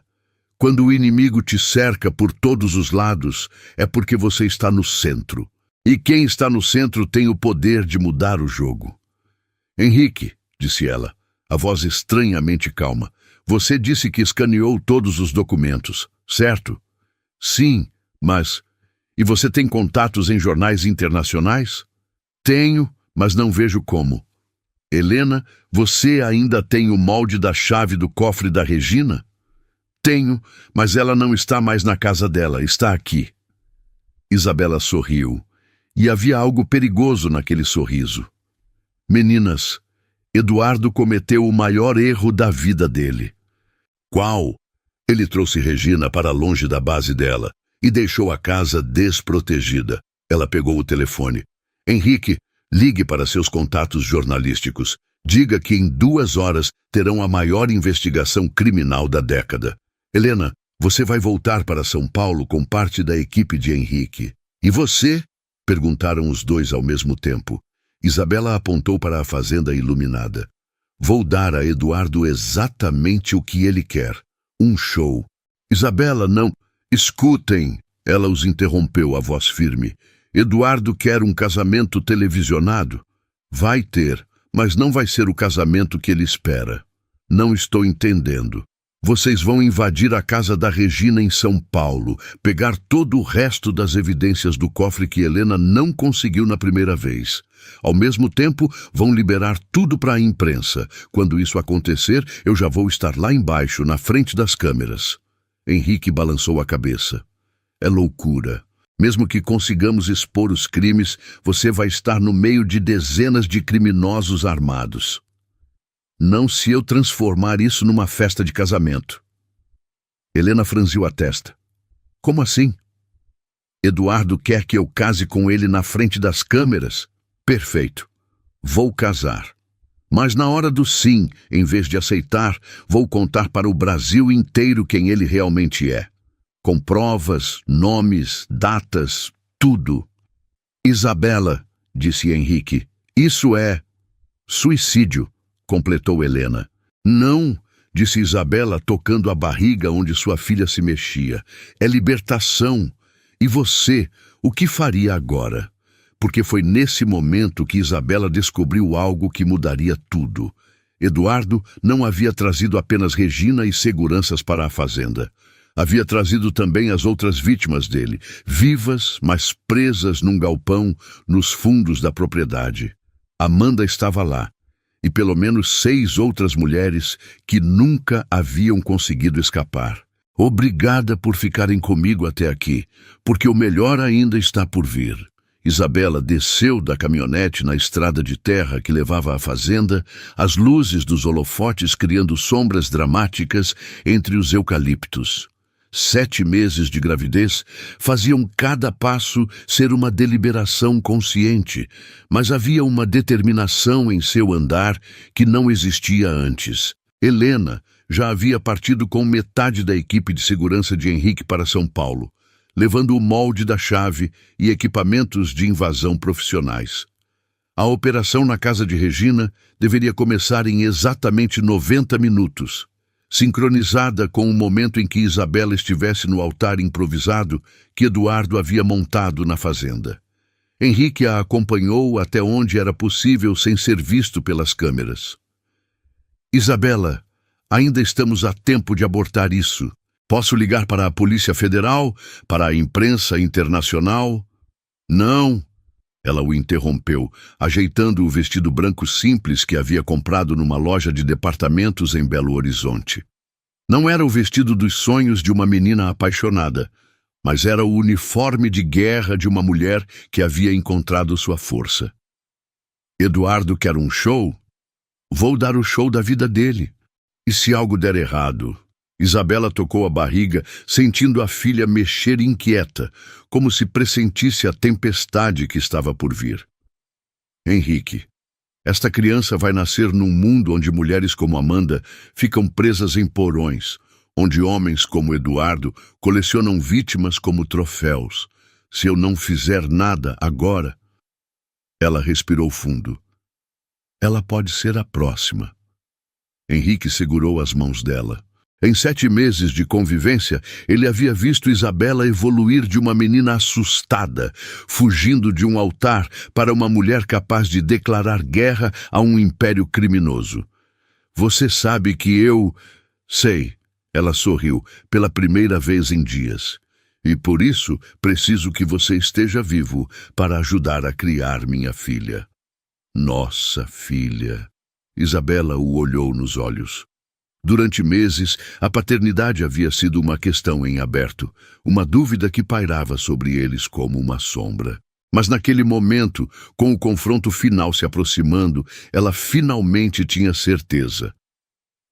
[SPEAKER 1] quando o inimigo te cerca por todos os lados, é porque você está no centro. E quem está no centro tem o poder de mudar o jogo." "Henrique", disse ela, a voz estranhamente calma, "você disse que escaneou todos os documentos, certo?" "Sim, mas... E você tem contatos em jornais internacionais?" "Tenho, mas não vejo como." Helena, você ainda tem o molde da chave do cofre da Regina? Tenho, mas ela não está mais na casa dela, está aqui. Isabela sorriu, e havia algo perigoso naquele sorriso. Meninas, Eduardo cometeu o maior erro da vida dele. Qual? Ele trouxe Regina para longe da base dela e deixou a casa desprotegida. Ela pegou o telefone. Henrique, ligue para seus contatos jornalísticos. Diga que em 2 horas terão a maior investigação criminal da década. Helena, você vai voltar para São Paulo com parte da equipe de Henrique. E você? Perguntaram os dois ao mesmo tempo. Isabela apontou para a fazenda iluminada. Vou dar a Eduardo exatamente o que ele quer. Um show. Isabela, não... Escutem! Ela os interrompeu, a voz firme. Eduardo quer um casamento televisionado? Vai ter, mas não vai ser o casamento que ele espera. Não estou entendendo. Vocês vão invadir a casa da Regina em São Paulo, pegar todo o resto das evidências do cofre que Helena não conseguiu na primeira vez. Ao mesmo tempo, vão liberar tudo para a imprensa. Quando isso acontecer, eu já vou estar lá embaixo, na frente das câmeras. Henrique balançou a cabeça. É loucura. Mesmo que consigamos expor os crimes, você vai estar no meio de dezenas de criminosos armados. Não se eu transformar isso numa festa de casamento. Helena franziu a testa. Como assim? Eduardo quer que eu case com ele na frente das câmeras? Perfeito. Vou casar. Mas na hora do sim, em vez de aceitar, vou contar para o Brasil inteiro quem ele realmente é. Com provas, nomes, datas, tudo. Isabela, disse Henrique, isso é suicídio, completou Helena. Não, disse Isabela, tocando a barriga onde sua filha se mexia. É libertação. E você, o que faria agora? Porque foi nesse momento que Isabela descobriu algo que mudaria tudo. Eduardo não havia trazido apenas Regina e seguranças para a fazenda. Havia trazido também as outras vítimas dele, vivas, mas presas num galpão nos fundos da propriedade. Amanda estava lá, e pelo menos 6 outras mulheres que nunca haviam conseguido escapar. Obrigada por ficarem comigo até aqui, porque o melhor ainda está por vir. Isabela desceu da caminhonete na estrada de terra que levava à fazenda, as luzes dos holofotes criando sombras dramáticas entre os eucaliptos. 7 meses de gravidez faziam cada passo ser uma deliberação consciente, mas havia uma determinação em seu andar que não existia antes. Helena já havia partido com metade da equipe de segurança de Henrique para São Paulo, levando o molde da chave e equipamentos de invasão profissionais. A operação na casa de Regina deveria começar em exatamente 90 minutos, sincronizada com o momento em que Isabela estivesse no altar improvisado que Eduardo havia montado na fazenda. Henrique a acompanhou até onde era possível sem ser visto pelas câmeras. Isabela, ainda estamos a tempo de abortar isso. Posso ligar para a Polícia Federal, para a imprensa internacional? Não. Ela o interrompeu, ajeitando o vestido branco simples que havia comprado numa loja de departamentos em Belo Horizonte. Não era o vestido dos sonhos de uma menina apaixonada, mas era o uniforme de guerra de uma mulher que havia encontrado sua força. Eduardo quer um show? Vou dar o show da vida dele. E se algo der errado? Isabela tocou a barriga, sentindo a filha mexer inquieta, como se pressentisse a tempestade que estava por vir. Henrique, esta criança vai nascer num mundo onde mulheres como Amanda ficam presas em porões, onde homens como Eduardo colecionam vítimas como troféus. Se eu não fizer nada agora... Ela respirou fundo. Ela pode ser a próxima. Henrique segurou as mãos dela. Em 7 meses de convivência, ele havia visto Isabela evoluir de uma menina assustada, fugindo de um altar, para uma mulher capaz de declarar guerra a um império criminoso. Você sabe que eu... Sei, ela sorriu, pela primeira vez em dias. E por isso preciso que você esteja vivo para ajudar a criar minha filha. Nossa filha... Isabela o olhou nos olhos. Durante meses, a paternidade havia sido uma questão em aberto, uma dúvida que pairava sobre eles como uma sombra. Mas naquele momento, com o confronto final se aproximando, ela finalmente tinha certeza.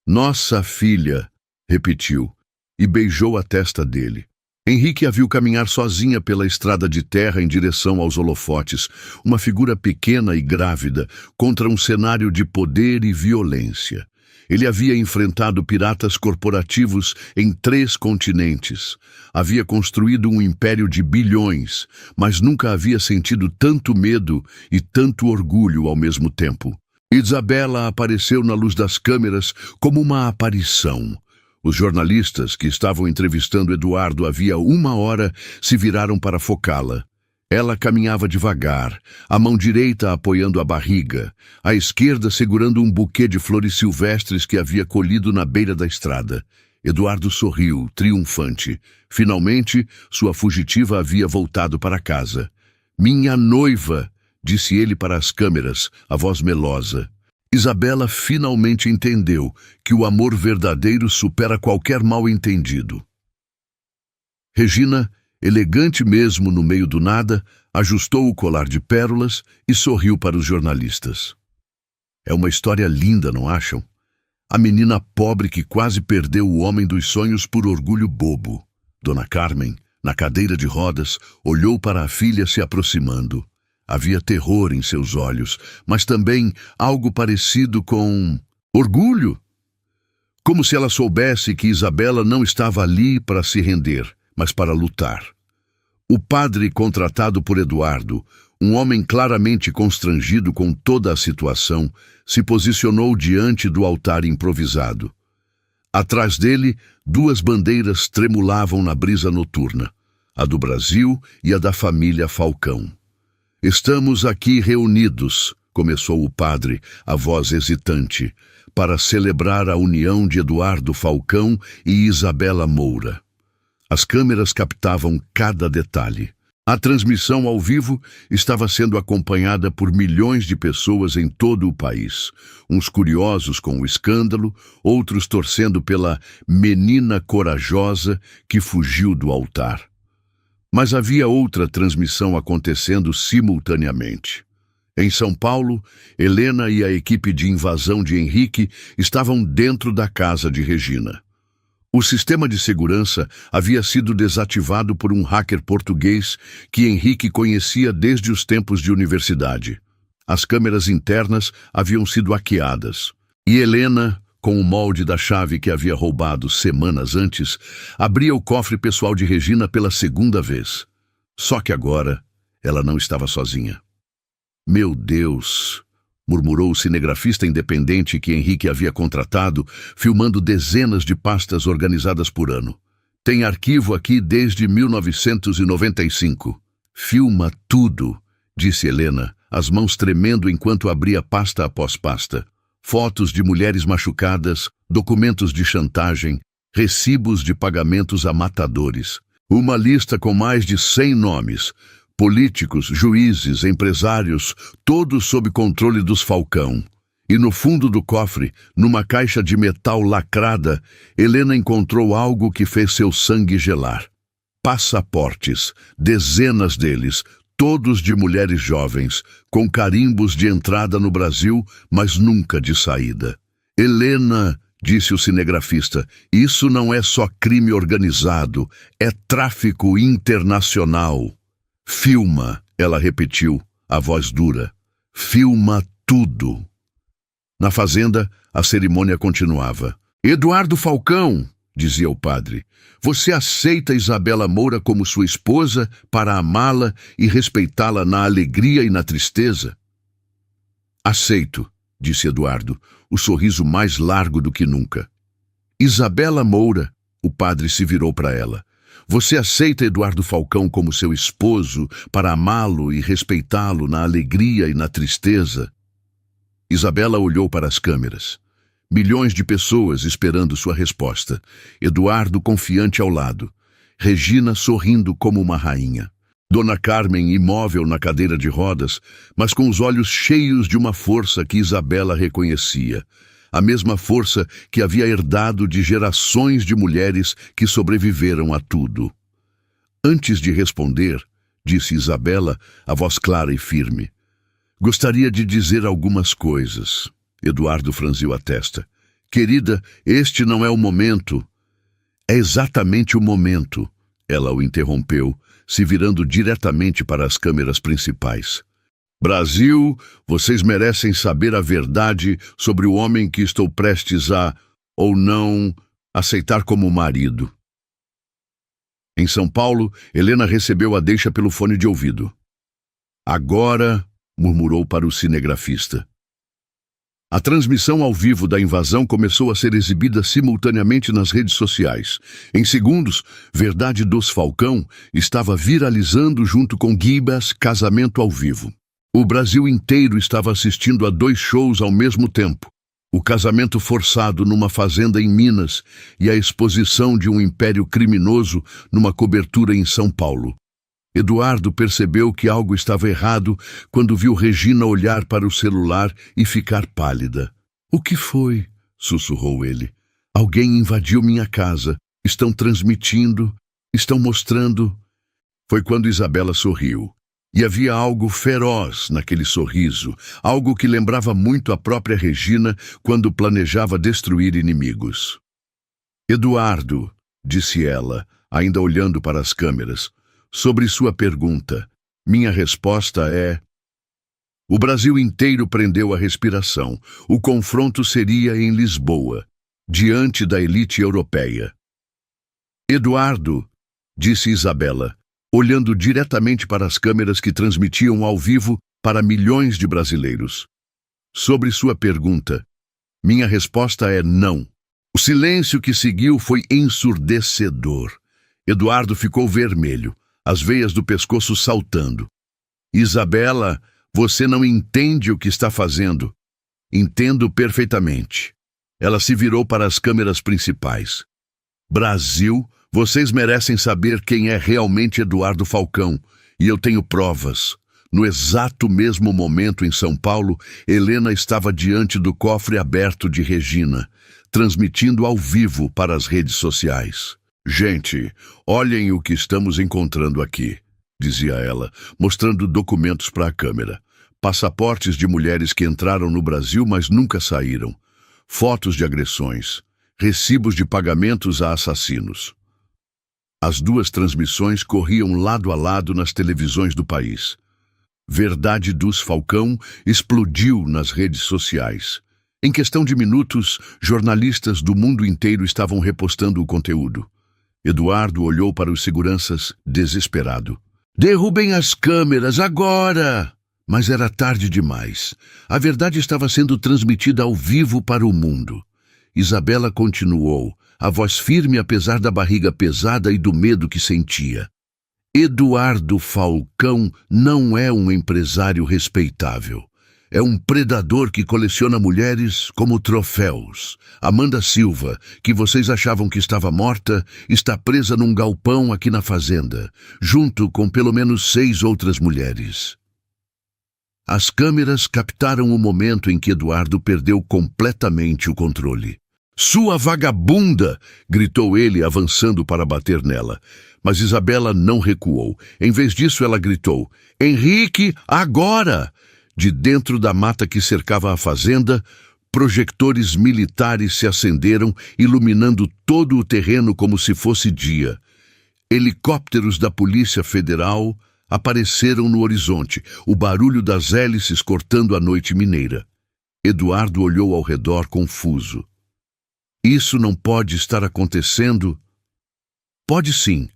[SPEAKER 1] Nossa filha, repetiu, e beijou a testa dele. Henrique a viu caminhar sozinha pela estrada de terra em direção aos holofotes, uma figura pequena e grávida, contra um cenário de poder e violência. Ele havia enfrentado piratas corporativos em 3 continentes. Havia construído um império de bilhões, mas nunca havia sentido tanto medo e tanto orgulho ao mesmo tempo. Isabela apareceu na luz das câmeras como uma aparição. Os jornalistas que estavam entrevistando Eduardo havia 1 hora se viraram para focá-la. Ela caminhava devagar, a mão direita apoiando a barriga, a esquerda segurando um buquê de flores silvestres que havia colhido na beira da estrada. Eduardo sorriu, triunfante. Finalmente, sua fugitiva havia voltado para casa. "Minha noiva", disse ele para as câmeras, a voz melosa. Isabela finalmente entendeu que o amor verdadeiro supera qualquer mal-entendido. Regina, elegante mesmo no meio do nada, ajustou o colar de pérolas e sorriu para os jornalistas. É uma história linda, não acham? A menina pobre que quase perdeu o homem dos sonhos por orgulho bobo. Dona Carmen, na cadeira de rodas, olhou para a filha se aproximando. Havia terror em seus olhos, mas também algo parecido com orgulho. Como se ela soubesse que Isabela não estava ali para se render, mas para lutar. O padre contratado por Eduardo, um homem claramente constrangido com toda a situação, se posicionou diante do altar improvisado. Atrás dele, 2 bandeiras tremulavam na brisa noturna, a do Brasil e a da família Falcão. "Estamos aqui reunidos", começou o padre, a voz hesitante, "para celebrar a união de Eduardo Falcão e Isabela Moura." As câmeras captavam cada detalhe. A transmissão ao vivo estava sendo acompanhada por milhões de pessoas em todo o país. Uns curiosos com o escândalo, outros torcendo pela menina corajosa que fugiu do altar. Mas havia outra transmissão acontecendo simultaneamente. Em São Paulo, Helena e a equipe de invasão de Henrique estavam dentro da casa de Regina. O sistema de segurança havia sido desativado por um hacker português que Henrique conhecia desde os tempos de universidade. As câmeras internas haviam sido hackeadas. E Helena, com o molde da chave que havia roubado semanas antes, abria o cofre pessoal de Regina pela 2ª vez. Só que agora ela não estava sozinha. "Meu Deus", murmurou o cinegrafista independente que Henrique havia contratado, filmando dezenas de pastas organizadas por ano. "Tem arquivo aqui desde 1995. "Filma tudo", disse Helena, as mãos tremendo enquanto abria pasta após pasta. Fotos de mulheres machucadas, documentos de chantagem, recibos de pagamentos a matadores. Uma lista com mais de 100 nomes. Políticos, juízes, empresários, todos sob controle dos Falcão. E no fundo do cofre, numa caixa de metal lacrada, Helena encontrou algo que fez seu sangue gelar. Passaportes, dezenas deles, todos de mulheres jovens, com carimbos de entrada no Brasil, mas nunca de saída. "Helena", disse o cinegrafista, "isso não é só crime organizado, é tráfico internacional." "Filma", ela repetiu, a voz dura. "Filma tudo." Na fazenda, a cerimônia continuava. "Eduardo Falcão", dizia o padre, "você aceita Isabela Moura como sua esposa para amá-la e respeitá-la na alegria e na tristeza?" "Aceito", disse Eduardo, o sorriso mais largo do que nunca. "Isabela Moura", o padre se virou para ela, "você aceita Eduardo Falcão como seu esposo para amá-lo e respeitá-lo na alegria e na tristeza?" Isabela olhou para as câmeras. Milhões de pessoas esperando sua resposta. Eduardo confiante ao lado. Regina sorrindo como uma rainha. Dona Carmen, imóvel na cadeira de rodas, mas com os olhos cheios de uma força que Isabela reconhecia. A mesma força que havia herdado de gerações de mulheres que sobreviveram a tudo. Antes de responder, disse Isabela, a voz clara e firme. Gostaria de dizer algumas coisas. Eduardo franziu a testa. Querida, este não é o momento. É exatamente o momento. Ela o interrompeu, se virando diretamente para as câmeras principais. Brasil, vocês merecem saber a verdade sobre o homem que estou prestes a, ou não, aceitar como marido. Em São Paulo, Helena recebeu a deixa pelo fone de ouvido. Agora, murmurou para o cinegrafista. A transmissão ao vivo da invasão começou a ser exibida simultaneamente nas redes sociais. Em segundos, Verdade dos Falcão estava viralizando junto com Guibas Casamento ao Vivo. O Brasil inteiro estava assistindo a 2 shows ao mesmo tempo. O casamento forçado numa fazenda em Minas e a exposição de um império criminoso numa cobertura em São Paulo. Eduardo percebeu que algo estava errado quando viu Regina olhar para o celular e ficar pálida. O que foi? Sussurrou ele. Alguém invadiu minha casa. Estão transmitindo. Estão mostrando. Foi quando Isabela sorriu. E havia algo feroz naquele sorriso, algo que lembrava muito a própria Regina quando planejava destruir inimigos. Eduardo, disse ela, ainda olhando para as câmeras, sobre sua pergunta, minha resposta é... O Brasil inteiro prendeu a respiração. O confronto seria em Lisboa, diante da elite europeia. Eduardo, disse Isabela, olhando diretamente para as câmeras que transmitiam ao vivo para milhões de brasileiros. Sobre sua pergunta, minha resposta é não. O silêncio que seguiu foi ensurdecedor. Eduardo ficou vermelho, as veias do pescoço saltando. Isabela, você não entende o que está fazendo. Entendo perfeitamente. Ela se virou para as câmeras principais. Brasil, vocês merecem saber quem é realmente Eduardo Falcão, e eu tenho provas. No exato mesmo momento em São Paulo, Helena estava diante do cofre aberto de Regina, transmitindo ao vivo para as redes sociais. Gente, olhem o que estamos encontrando aqui, dizia ela, mostrando documentos para a câmera. Passaportes de mulheres que entraram no Brasil, mas nunca saíram. Fotos de agressões. Recibos de pagamentos a assassinos. As 2 transmissões corriam lado a lado nas televisões do país. Verdade dos Falcão explodiu nas redes sociais. Em questão de minutos, jornalistas do mundo inteiro estavam repostando o conteúdo. Eduardo olhou para os seguranças, desesperado. Derrubem as câmeras, agora! Mas era tarde demais. A verdade estava sendo transmitida ao vivo para o mundo. Isabela continuou, a voz firme apesar da barriga pesada e do medo que sentia. Eduardo Falcão não é um empresário respeitável. É um predador que coleciona mulheres como troféus. Amanda Silva, que vocês achavam que estava morta, está presa num galpão aqui na fazenda, junto com pelo menos 6 outras mulheres. As câmeras captaram o momento em que Eduardo perdeu completamente o controle. Sua vagabunda! Gritou ele, avançando para bater nela. Mas Isabela não recuou. Em vez disso, ela gritou, Henrique, agora! De dentro da mata que cercava a fazenda, projectores militares se acenderam, iluminando todo o terreno como se fosse dia. Helicópteros da Polícia Federal apareceram no horizonte, o barulho das hélices cortando a noite mineira. Eduardo olhou ao redor confuso. Isso não pode estar acontecendo? Pode sim,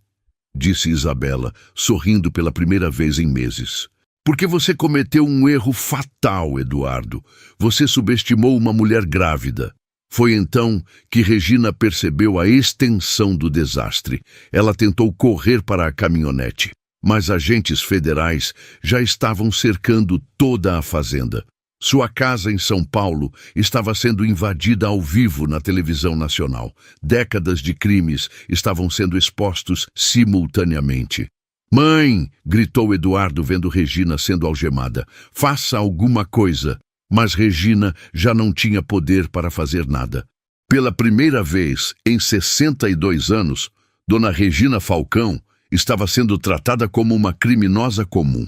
[SPEAKER 1] disse Isabela, sorrindo pela primeira vez em meses. Porque você cometeu um erro fatal, Eduardo. Você subestimou uma mulher grávida. Foi então que Regina percebeu a extensão do desastre. Ela tentou correr para a caminhonete, mas agentes federais já estavam cercando toda a fazenda. Sua casa em São Paulo estava sendo invadida ao vivo na televisão nacional. Décadas de crimes estavam sendo expostos simultaneamente. Mãe! Gritou Eduardo vendo Regina sendo algemada. Faça alguma coisa! Mas Regina já não tinha poder para fazer nada. Pela primeira vez em 62 anos, Dona Regina Falcão estava sendo tratada como uma criminosa comum.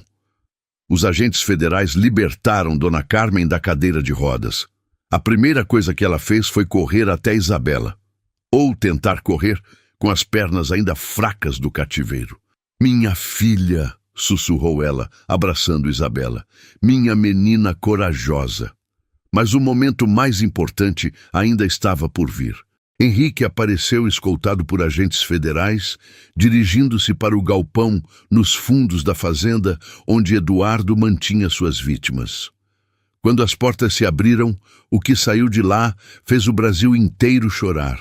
[SPEAKER 1] Os agentes federais libertaram Dona Carmen da cadeira de rodas. A primeira coisa que ela fez foi correr até Isabela. Ou tentar correr com as pernas ainda fracas do cativeiro. Minha filha, sussurrou ela, abraçando Isabela. Minha menina corajosa. Mas o momento mais importante ainda estava por vir. Henrique apareceu escoltado por agentes federais, dirigindo-se para o galpão nos fundos da fazenda onde Eduardo mantinha suas vítimas. Quando as portas se abriram, o que saiu de lá fez o Brasil inteiro chorar.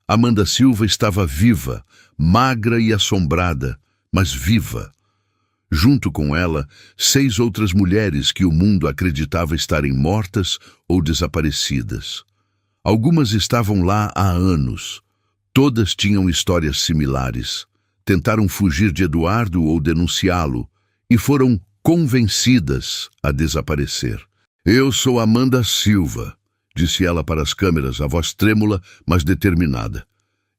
[SPEAKER 1] Amanda Silva estava viva, magra e assombrada, mas viva. Junto com ela, 6 outras mulheres que o mundo acreditava estarem mortas ou desaparecidas. Algumas estavam lá há anos. Todas tinham histórias similares. Tentaram fugir de Eduardo ou denunciá-lo e foram convencidas a desaparecer. Eu sou Amanda Silva, disse ela para as câmeras, a voz trêmula, mas determinada.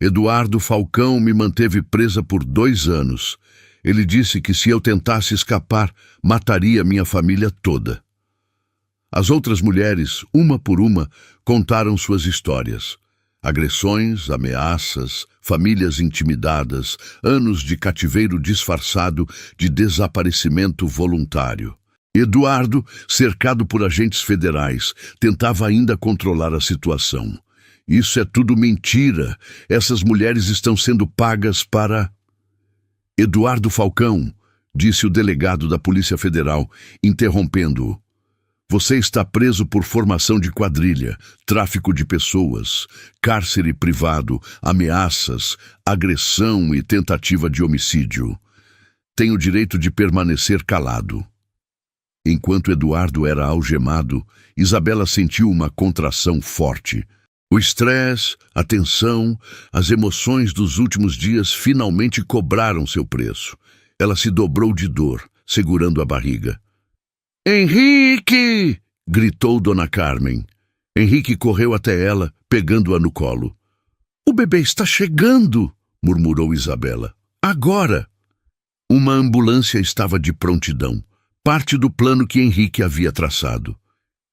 [SPEAKER 1] Eduardo Falcão me manteve presa por 2 anos. Ele disse que se eu tentasse escapar, mataria minha família toda. As outras mulheres, uma por uma, contaram suas histórias. Agressões, ameaças, famílias intimidadas, anos de cativeiro disfarçado de desaparecimento voluntário. Eduardo, cercado por agentes federais, tentava ainda controlar a situação. Isso é tudo mentira. Essas mulheres estão sendo pagas para... Eduardo Falcão, disse o delegado da Polícia Federal, interrompendo-o. Você está preso por formação de quadrilha, tráfico de pessoas, cárcere privado, ameaças, agressão e tentativa de homicídio. Tem o direito de permanecer calado. Enquanto Eduardo era algemado, Isabela sentiu uma contração forte. O estresse, a tensão, as emoções dos últimos dias finalmente cobraram seu preço. Ela se dobrou de dor, segurando a barriga. Henrique! Gritou Dona Carmen. Henrique correu até ela, pegando-a no colo. O bebê está chegando! Murmurou Isabela. Agora! Uma ambulância estava de prontidão, parte do plano que Henrique havia traçado.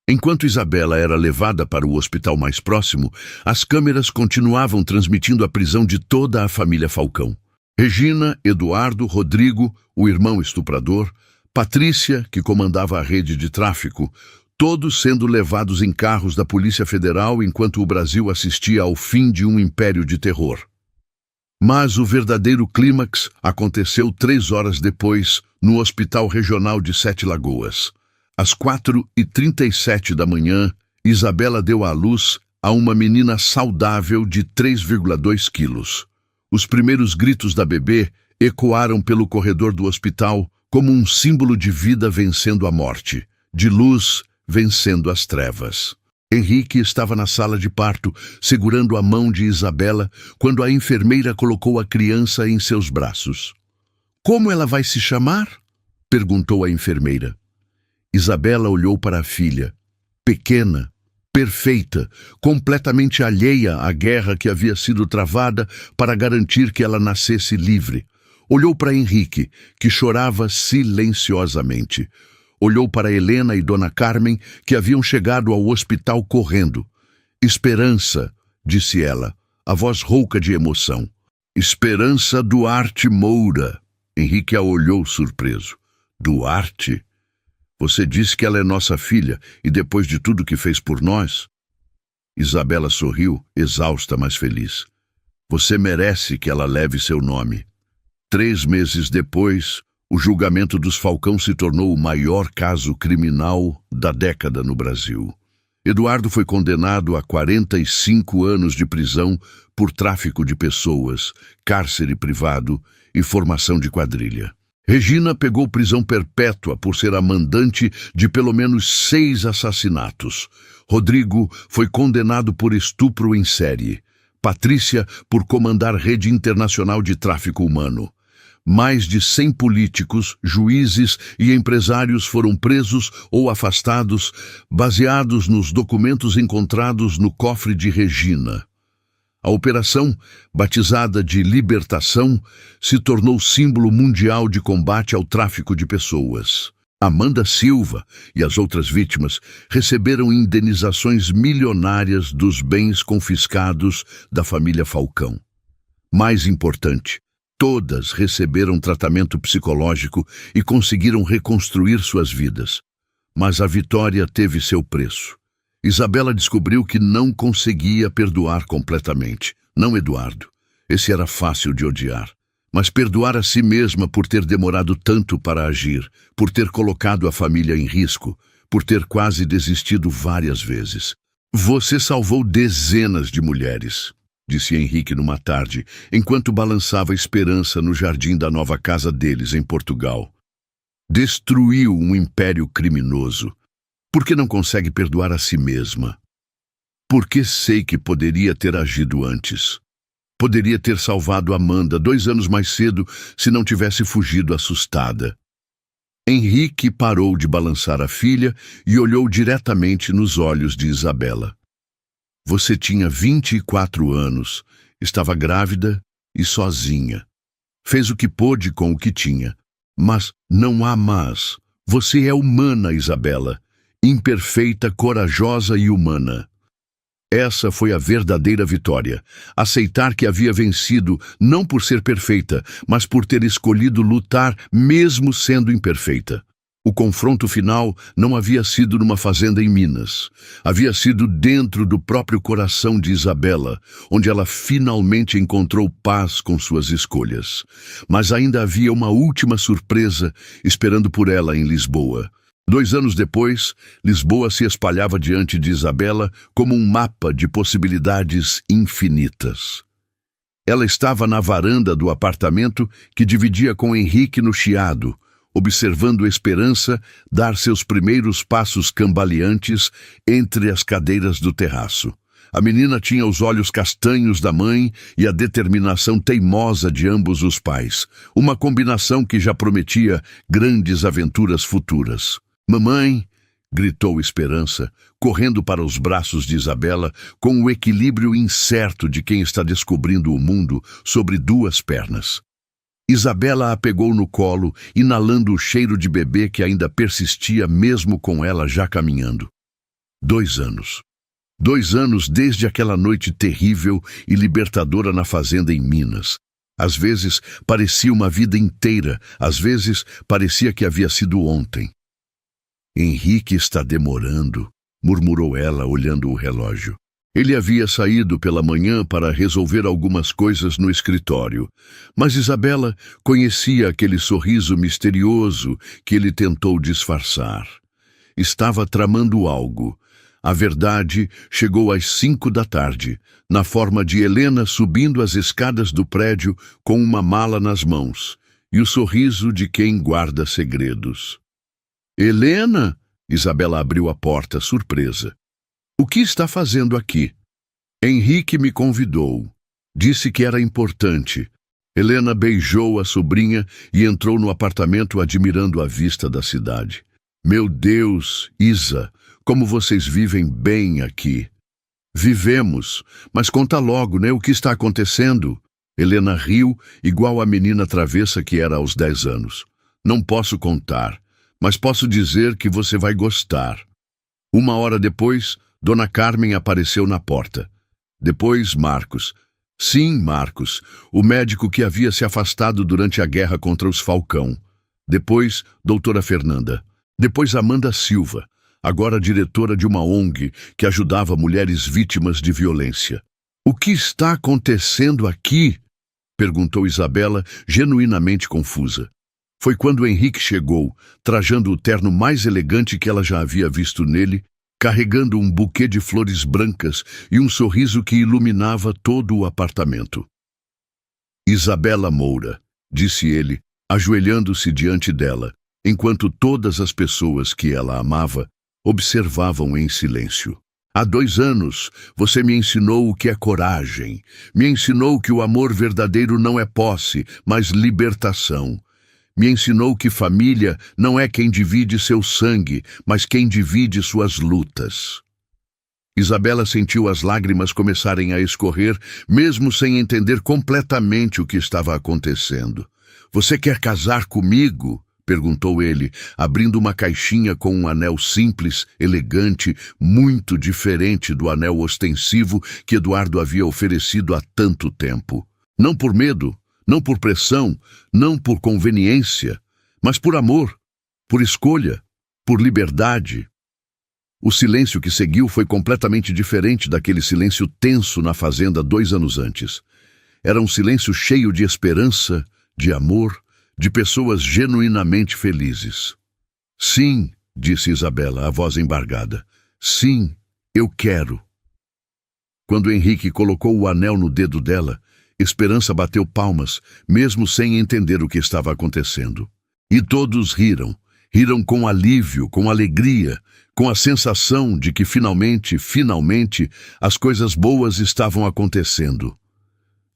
[SPEAKER 1] Enquanto Isabela era levada para o hospital mais próximo, as câmeras continuavam transmitindo a prisão de toda a família Falcão. Regina, Eduardo, Rodrigo, o irmão estuprador, Patrícia, que comandava a rede de tráfico, todos sendo levados em carros da Polícia Federal enquanto o Brasil assistia ao fim de um império de terror. Mas o verdadeiro clímax aconteceu 3 horas depois, no Hospital Regional de 7 Lagoas. Às 4h37 da manhã, Isabela deu à luz a uma menina saudável de 3,2 quilos. Os primeiros gritos da bebê ecoaram pelo corredor do hospital como um símbolo de vida vencendo a morte, de luz vencendo as trevas. Henrique estava na sala de parto, segurando a mão de Isabela, quando a enfermeira colocou a criança em seus braços. Como ela vai se chamar? Perguntou a enfermeira. Isabela olhou para a filha, pequena, perfeita, completamente alheia à guerra que havia sido travada para garantir que ela nascesse livre. Olhou para Henrique, que chorava silenciosamente. Olhou para Helena e Dona Carmen, que haviam chegado ao hospital correndo. Esperança, disse ela, a voz rouca de emoção. Esperança Duarte Moura. Henrique a olhou surpreso. Duarte? Você disse que ela é nossa filha, e depois de tudo que fez por nós? Isabela sorriu, exausta, mas feliz. Você merece que ela leve seu nome. 3 meses depois, o julgamento dos Falcão se tornou o maior caso criminal da década no Brasil. Eduardo foi condenado a 45 anos de prisão por tráfico de pessoas, cárcere privado e formação de quadrilha. Regina pegou prisão perpétua por ser a mandante de pelo menos 6 assassinatos. Rodrigo foi condenado por estupro em série. Patrícia por comandar rede internacional de tráfico humano. Mais de 100 políticos, juízes e empresários foram presos ou afastados, baseados nos documentos encontrados no cofre de Regina. A operação, batizada de Libertação, se tornou símbolo mundial de combate ao tráfico de pessoas. Amanda Silva e as outras vítimas receberam indenizações milionárias dos bens confiscados da família Falcão. Mais importante, todas receberam tratamento psicológico e conseguiram reconstruir suas vidas. Mas a vitória teve seu preço. Isabela descobriu que não conseguia perdoar completamente. Não Eduardo. Esse era fácil de odiar. Mas perdoar a si mesma por ter demorado tanto para agir, por ter colocado a família em risco, por ter quase desistido várias vezes. Você salvou dezenas de mulheres, disse Henrique numa tarde, enquanto balançava esperança no jardim da nova casa deles em Portugal. Destruiu um império criminoso. Por que não consegue perdoar a si mesma? Porque sei que poderia ter agido antes. Poderia ter salvado Amanda 2 anos mais cedo se não tivesse fugido assustada. Henrique parou de balançar a filha e olhou diretamente nos olhos de Isabela. Você tinha 24 anos, estava grávida e sozinha. Fez o que pôde com o que tinha. Mas não há mas. Você é humana, Isabela. Imperfeita, corajosa e humana. Essa foi a verdadeira vitória. Aceitar que havia vencido não por ser perfeita, mas por ter escolhido lutar mesmo sendo imperfeita. O confronto final não havia sido numa fazenda em Minas. Havia sido dentro do próprio coração de Isabela, onde ela finalmente encontrou paz com suas escolhas. Mas ainda havia uma última surpresa esperando por ela em Lisboa. 2 anos depois, Lisboa se espalhava diante de Isabela como um mapa de possibilidades infinitas. Ela estava na varanda do apartamento que dividia com Henrique no Chiado, observando Esperança dar seus primeiros passos cambaleantes entre as cadeiras do terraço. A menina tinha os olhos castanhos da mãe e a determinação teimosa de ambos os pais, uma combinação que já prometia grandes aventuras futuras. Mamãe, gritou Esperança, correndo para os braços de Isabela com o equilíbrio incerto de quem está descobrindo o mundo sobre 2 pernas. Isabela a pegou no colo, inalando o cheiro de bebê que ainda persistia mesmo com ela já caminhando. 2 anos. 2 anos desde aquela noite terrível e libertadora na fazenda em Minas. Às vezes parecia uma vida inteira, às vezes parecia que havia sido ontem. Henrique está demorando, murmurou ela, olhando o relógio. Ele havia saído pela manhã para resolver algumas coisas no escritório, mas Isabela conhecia aquele sorriso misterioso que ele tentou disfarçar. Estava tramando algo. A verdade chegou às 5 da tarde, na forma de Helena subindo as escadas do prédio com uma mala nas mãos, e o sorriso de quem guarda segredos. Helena! Isabela abriu a porta, surpresa. O que está fazendo aqui? Henrique me convidou. Disse que era importante. Helena beijou a sobrinha e entrou no apartamento admirando a vista da cidade. Meu Deus, Isa, como vocês vivem bem aqui. Vivemos, mas conta logo, né, o que está acontecendo? Helena riu, igual a menina travessa que era aos 10 anos. Não posso contar, mas posso dizer que você vai gostar. 1 hora depois, Dona Carmen apareceu na porta. Depois, Marcos. Sim, Marcos, o médico que havia se afastado durante a guerra contra os Falcão. Depois, doutora Fernanda. Depois, Amanda Silva, agora diretora de uma ONG que ajudava mulheres vítimas de violência. O que está acontecendo aqui? Perguntou Isabela, genuinamente confusa. Foi quando Henrique chegou, trajando o terno mais elegante que ela já havia visto nele, carregando um buquê de flores brancas e um sorriso que iluminava todo o apartamento. Isabela Moura, disse ele, ajoelhando-se diante dela, enquanto todas as pessoas que ela amava observavam em silêncio. Há 2 anos, você me ensinou o que é coragem. Me ensinou que o amor verdadeiro não é posse, mas libertação. Me ensinou que família não é quem divide seu sangue, mas quem divide suas lutas. Isabela sentiu as lágrimas começarem a escorrer, mesmo sem entender completamente o que estava acontecendo. Você quer casar comigo? Perguntou ele, abrindo uma caixinha com um anel simples, elegante, muito diferente do anel ostensivo que Eduardo havia oferecido há tanto tempo. Não por medo, não por pressão, não por conveniência, mas por amor, por escolha, por liberdade. O silêncio que seguiu foi completamente diferente daquele silêncio tenso na fazenda 2 anos antes. Era um silêncio cheio de esperança, de amor, de pessoas genuinamente felizes. Sim, disse Isabela, a voz embargada. Sim, eu quero. Quando Henrique colocou o anel no dedo dela, Esperança bateu palmas, mesmo sem entender o que estava acontecendo. E todos riram. Riram com alívio, com alegria, com a sensação de que finalmente, as coisas boas estavam acontecendo.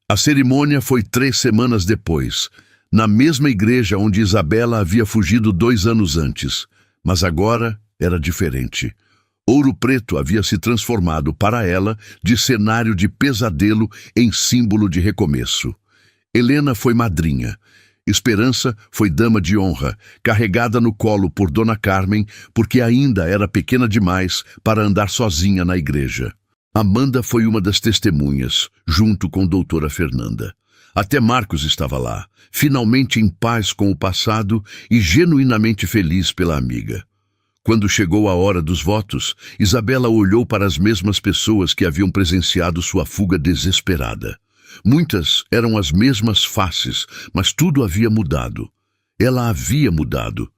[SPEAKER 1] A cerimônia foi 3 semanas depois, na mesma igreja onde Isabela havia fugido 2 anos antes, mas agora era diferente. Ouro Preto havia se transformado para ela de cenário de pesadelo em símbolo de recomeço. Helena foi madrinha. Esperança foi dama de honra, carregada no colo por Dona Carmen, porque ainda era pequena demais para andar sozinha na igreja. Amanda foi uma das testemunhas, junto com doutora Fernanda. Até Marcos estava lá, finalmente em paz com o passado e genuinamente feliz pela amiga. Quando chegou a hora dos votos, Isabela olhou para as mesmas pessoas que haviam presenciado sua fuga desesperada. Muitas eram as mesmas faces, mas tudo havia mudado. Ela havia mudado.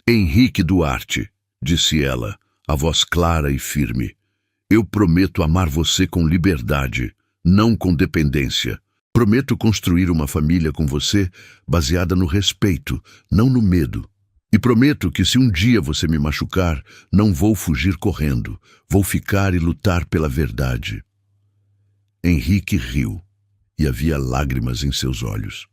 [SPEAKER 1] Henrique Duarte, disse ela, a voz clara e firme. Eu prometo amar você com liberdade, não com dependência. Prometo construir uma família com você baseada no respeito, não no medo. E prometo que se um dia você me machucar, não vou fugir correndo, vou ficar e lutar pela verdade. Henrique riu, e havia lágrimas em seus olhos.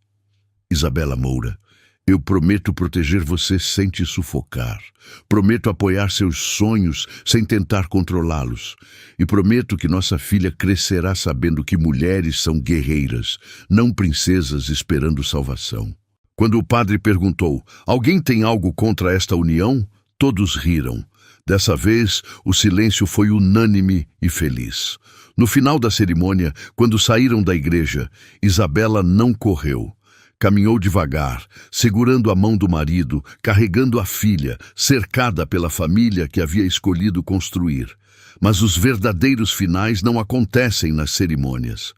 [SPEAKER 1] Isabela Moura, eu prometo proteger você sem te sufocar. Prometo apoiar seus sonhos sem tentar controlá-los. E prometo que nossa filha crescerá sabendo que mulheres são guerreiras, não princesas esperando salvação. Quando o padre perguntou, alguém tem algo contra esta união? Todos riram. Dessa vez, o silêncio foi unânime e feliz. No final da cerimônia, quando saíram da igreja, Isabela não correu. Caminhou devagar, segurando a mão do marido, carregando a filha, cercada pela família que havia escolhido construir. Mas os verdadeiros finais não acontecem nas cerimônias.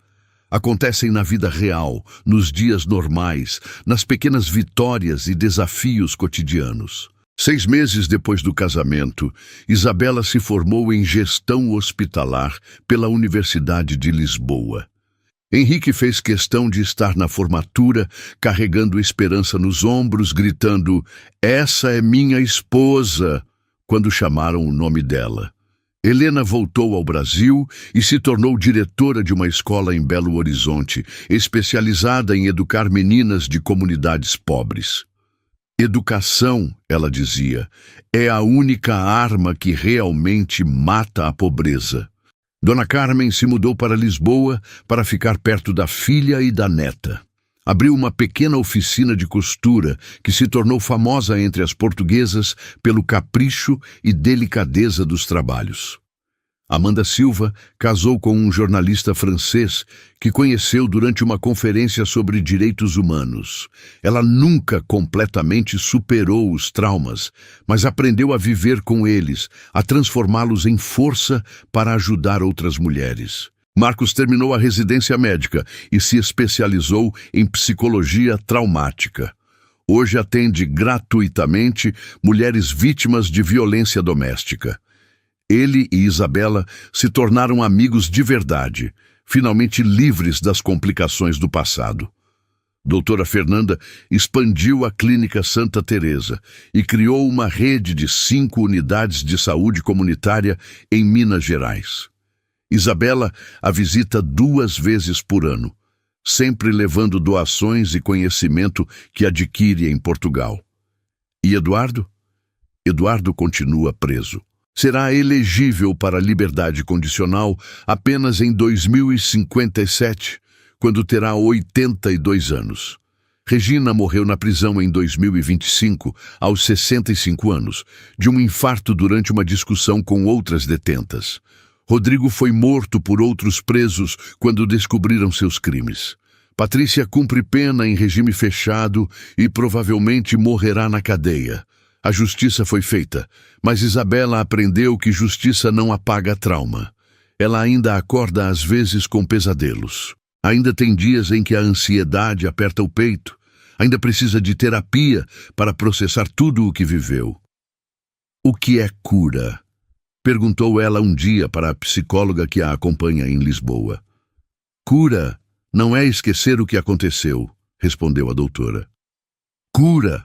[SPEAKER 1] Acontecem na vida real, nos dias normais, nas pequenas vitórias e desafios cotidianos. 6 meses depois do casamento, Isabela se formou em gestão hospitalar pela Universidade de Lisboa. Henrique fez questão de estar na formatura, carregando Esperança nos ombros, gritando, "Essa é minha esposa", quando chamaram o nome dela. Helena voltou ao Brasil e se tornou diretora de uma escola em Belo Horizonte, especializada em educar meninas de comunidades pobres. Educação, ela dizia, é a única arma que realmente mata a pobreza. Dona Carmen se mudou para Lisboa para ficar perto da filha e da neta. Abriu uma pequena oficina de costura que se tornou famosa entre as portuguesas pelo capricho e delicadeza dos trabalhos. Amanda Silva casou com um jornalista francês que conheceu durante uma conferência sobre direitos humanos. Ela nunca completamente superou os traumas, mas aprendeu a viver com eles, a transformá-los em força para ajudar outras mulheres. Marcos terminou a residência médica e se especializou em psicologia traumática. Hoje atende gratuitamente mulheres vítimas de violência doméstica. Ele e Isabela se tornaram amigos de verdade, finalmente livres das complicações do passado. Doutora Fernanda expandiu a Clínica Santa Teresa e criou uma rede de 5 unidades de saúde comunitária em Minas Gerais. Isabela a visita 2 vezes por ano, sempre levando doações e conhecimento que adquire em Portugal. E Eduardo? Eduardo continua preso. Será elegível para a liberdade condicional apenas em 2057, quando terá 82 anos. Regina morreu na prisão em 2025, aos 65 anos, de um infarto durante uma discussão com outras detentas. Rodrigo foi morto por outros presos quando descobriram seus crimes. Patrícia cumpre pena em regime fechado e provavelmente morrerá na cadeia. A justiça foi feita, mas Isabela aprendeu que justiça não apaga trauma. Ela ainda acorda às vezes com pesadelos. Ainda tem dias em que a ansiedade aperta o peito. Ainda precisa de terapia para processar tudo o que viveu. O que é cura? Perguntou ela um dia para a psicóloga que a acompanha em Lisboa. Cura não é esquecer o que aconteceu, respondeu a doutora. Cura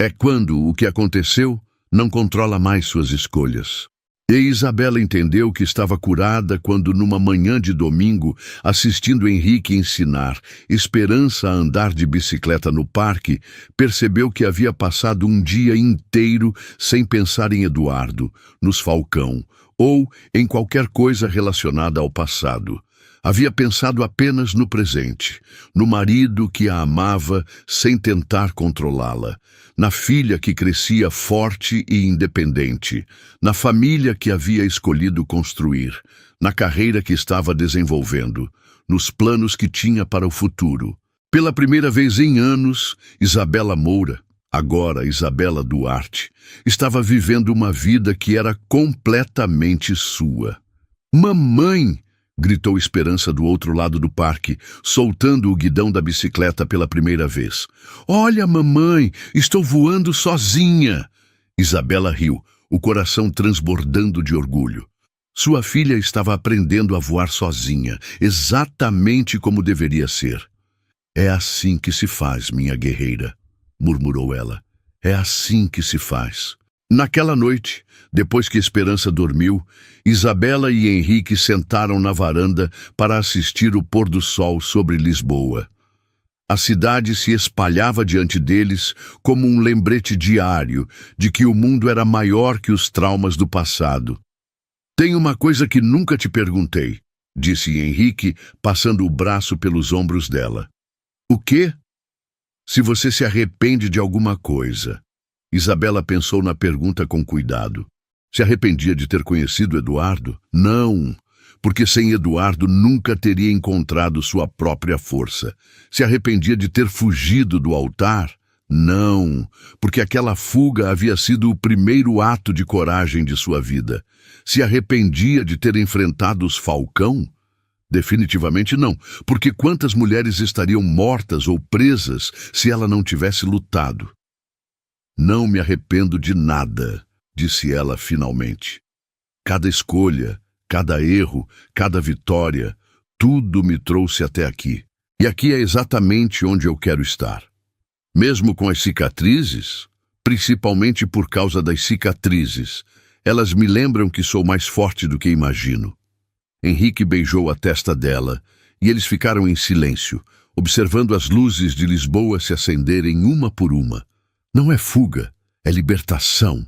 [SPEAKER 1] é quando o que aconteceu não controla mais suas escolhas. E Isabela entendeu que estava curada quando, numa manhã de domingo, assistindo Henrique ensinar Esperança a andar de bicicleta no parque, percebeu que havia passado um dia inteiro sem pensar em Eduardo, nos Falcão, ou em qualquer coisa relacionada ao passado. Havia pensado apenas no presente, no marido que a amava sem tentar controlá-la, na filha que crescia forte e independente, na família que havia escolhido construir, na carreira que estava desenvolvendo, nos planos que tinha para o futuro. Pela primeira vez em anos, Isabela Moura, agora Isabela Duarte, estava vivendo uma vida que era completamente sua. Mamãe! Gritou Esperança do outro lado do parque, soltando o guidão da bicicleta pela primeira vez. Olha, mamãe, estou voando sozinha! Isabela riu, o coração transbordando de orgulho. Sua filha estava aprendendo a voar sozinha, exatamente como deveria ser. É assim que se faz, minha guerreira, murmurou ela. É assim que se faz. Naquela noite, depois que Esperança dormiu, Isabela e Henrique sentaram na varanda para assistir o pôr do sol sobre Lisboa. A cidade se espalhava diante deles como um lembrete diário de que o mundo era maior que os traumas do passado. Tem uma coisa que nunca te perguntei, disse Henrique, passando o braço pelos ombros dela. O quê? Se você se arrepende de alguma coisa. Isabela pensou na pergunta com cuidado. Se arrependia de ter conhecido Eduardo? Não, porque sem Eduardo nunca teria encontrado sua própria força. Se arrependia de ter fugido do altar? Não, porque aquela fuga havia sido o primeiro ato de coragem de sua vida. Se arrependia de ter enfrentado os Falcão? Definitivamente não, porque quantas mulheres estariam mortas ou presas se ela não tivesse lutado? Não me arrependo de nada, disse ela finalmente. Cada escolha, cada erro, cada vitória, tudo me trouxe até aqui. E aqui é exatamente onde eu quero estar. Mesmo com as cicatrizes, principalmente por causa das cicatrizes, elas me lembram que sou mais forte do que imagino. Henrique beijou a testa dela e eles ficaram em silêncio, observando as luzes de Lisboa se acenderem uma por uma. Não é fuga, é libertação.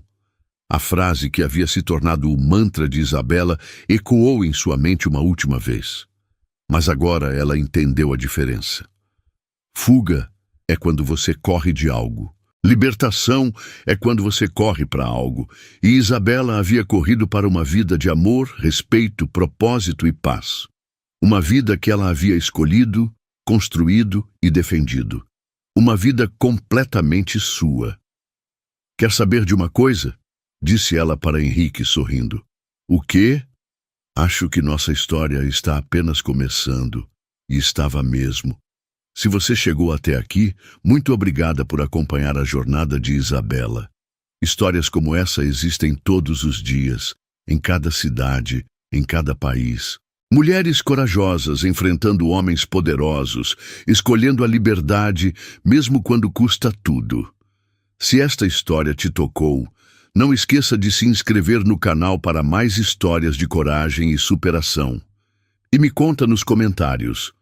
[SPEAKER 1] A frase que havia se tornado o mantra de Isabela ecoou em sua mente uma última vez. Mas agora ela entendeu a diferença. Fuga é quando você corre de algo. Libertação é quando você corre para algo. E Isabela havia corrido para uma vida de amor, respeito, propósito e paz. Uma vida que ela havia escolhido, construído e defendido. Uma vida completamente sua. Quer saber de uma coisa? Disse ela para Henrique sorrindo. O quê? Acho que nossa história está apenas começando. E estava mesmo. Se você chegou até aqui, muito obrigada por acompanhar a jornada de Isabela. Histórias como essa existem todos os dias, em cada cidade, em cada país. Mulheres corajosas enfrentando homens poderosos, escolhendo a liberdade mesmo quando custa tudo. Se esta história te tocou, não esqueça de se inscrever no canal para mais histórias de coragem e superação. E me conta nos comentários,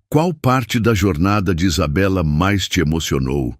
[SPEAKER 1] qual parte da jornada de Isabela mais te emocionou?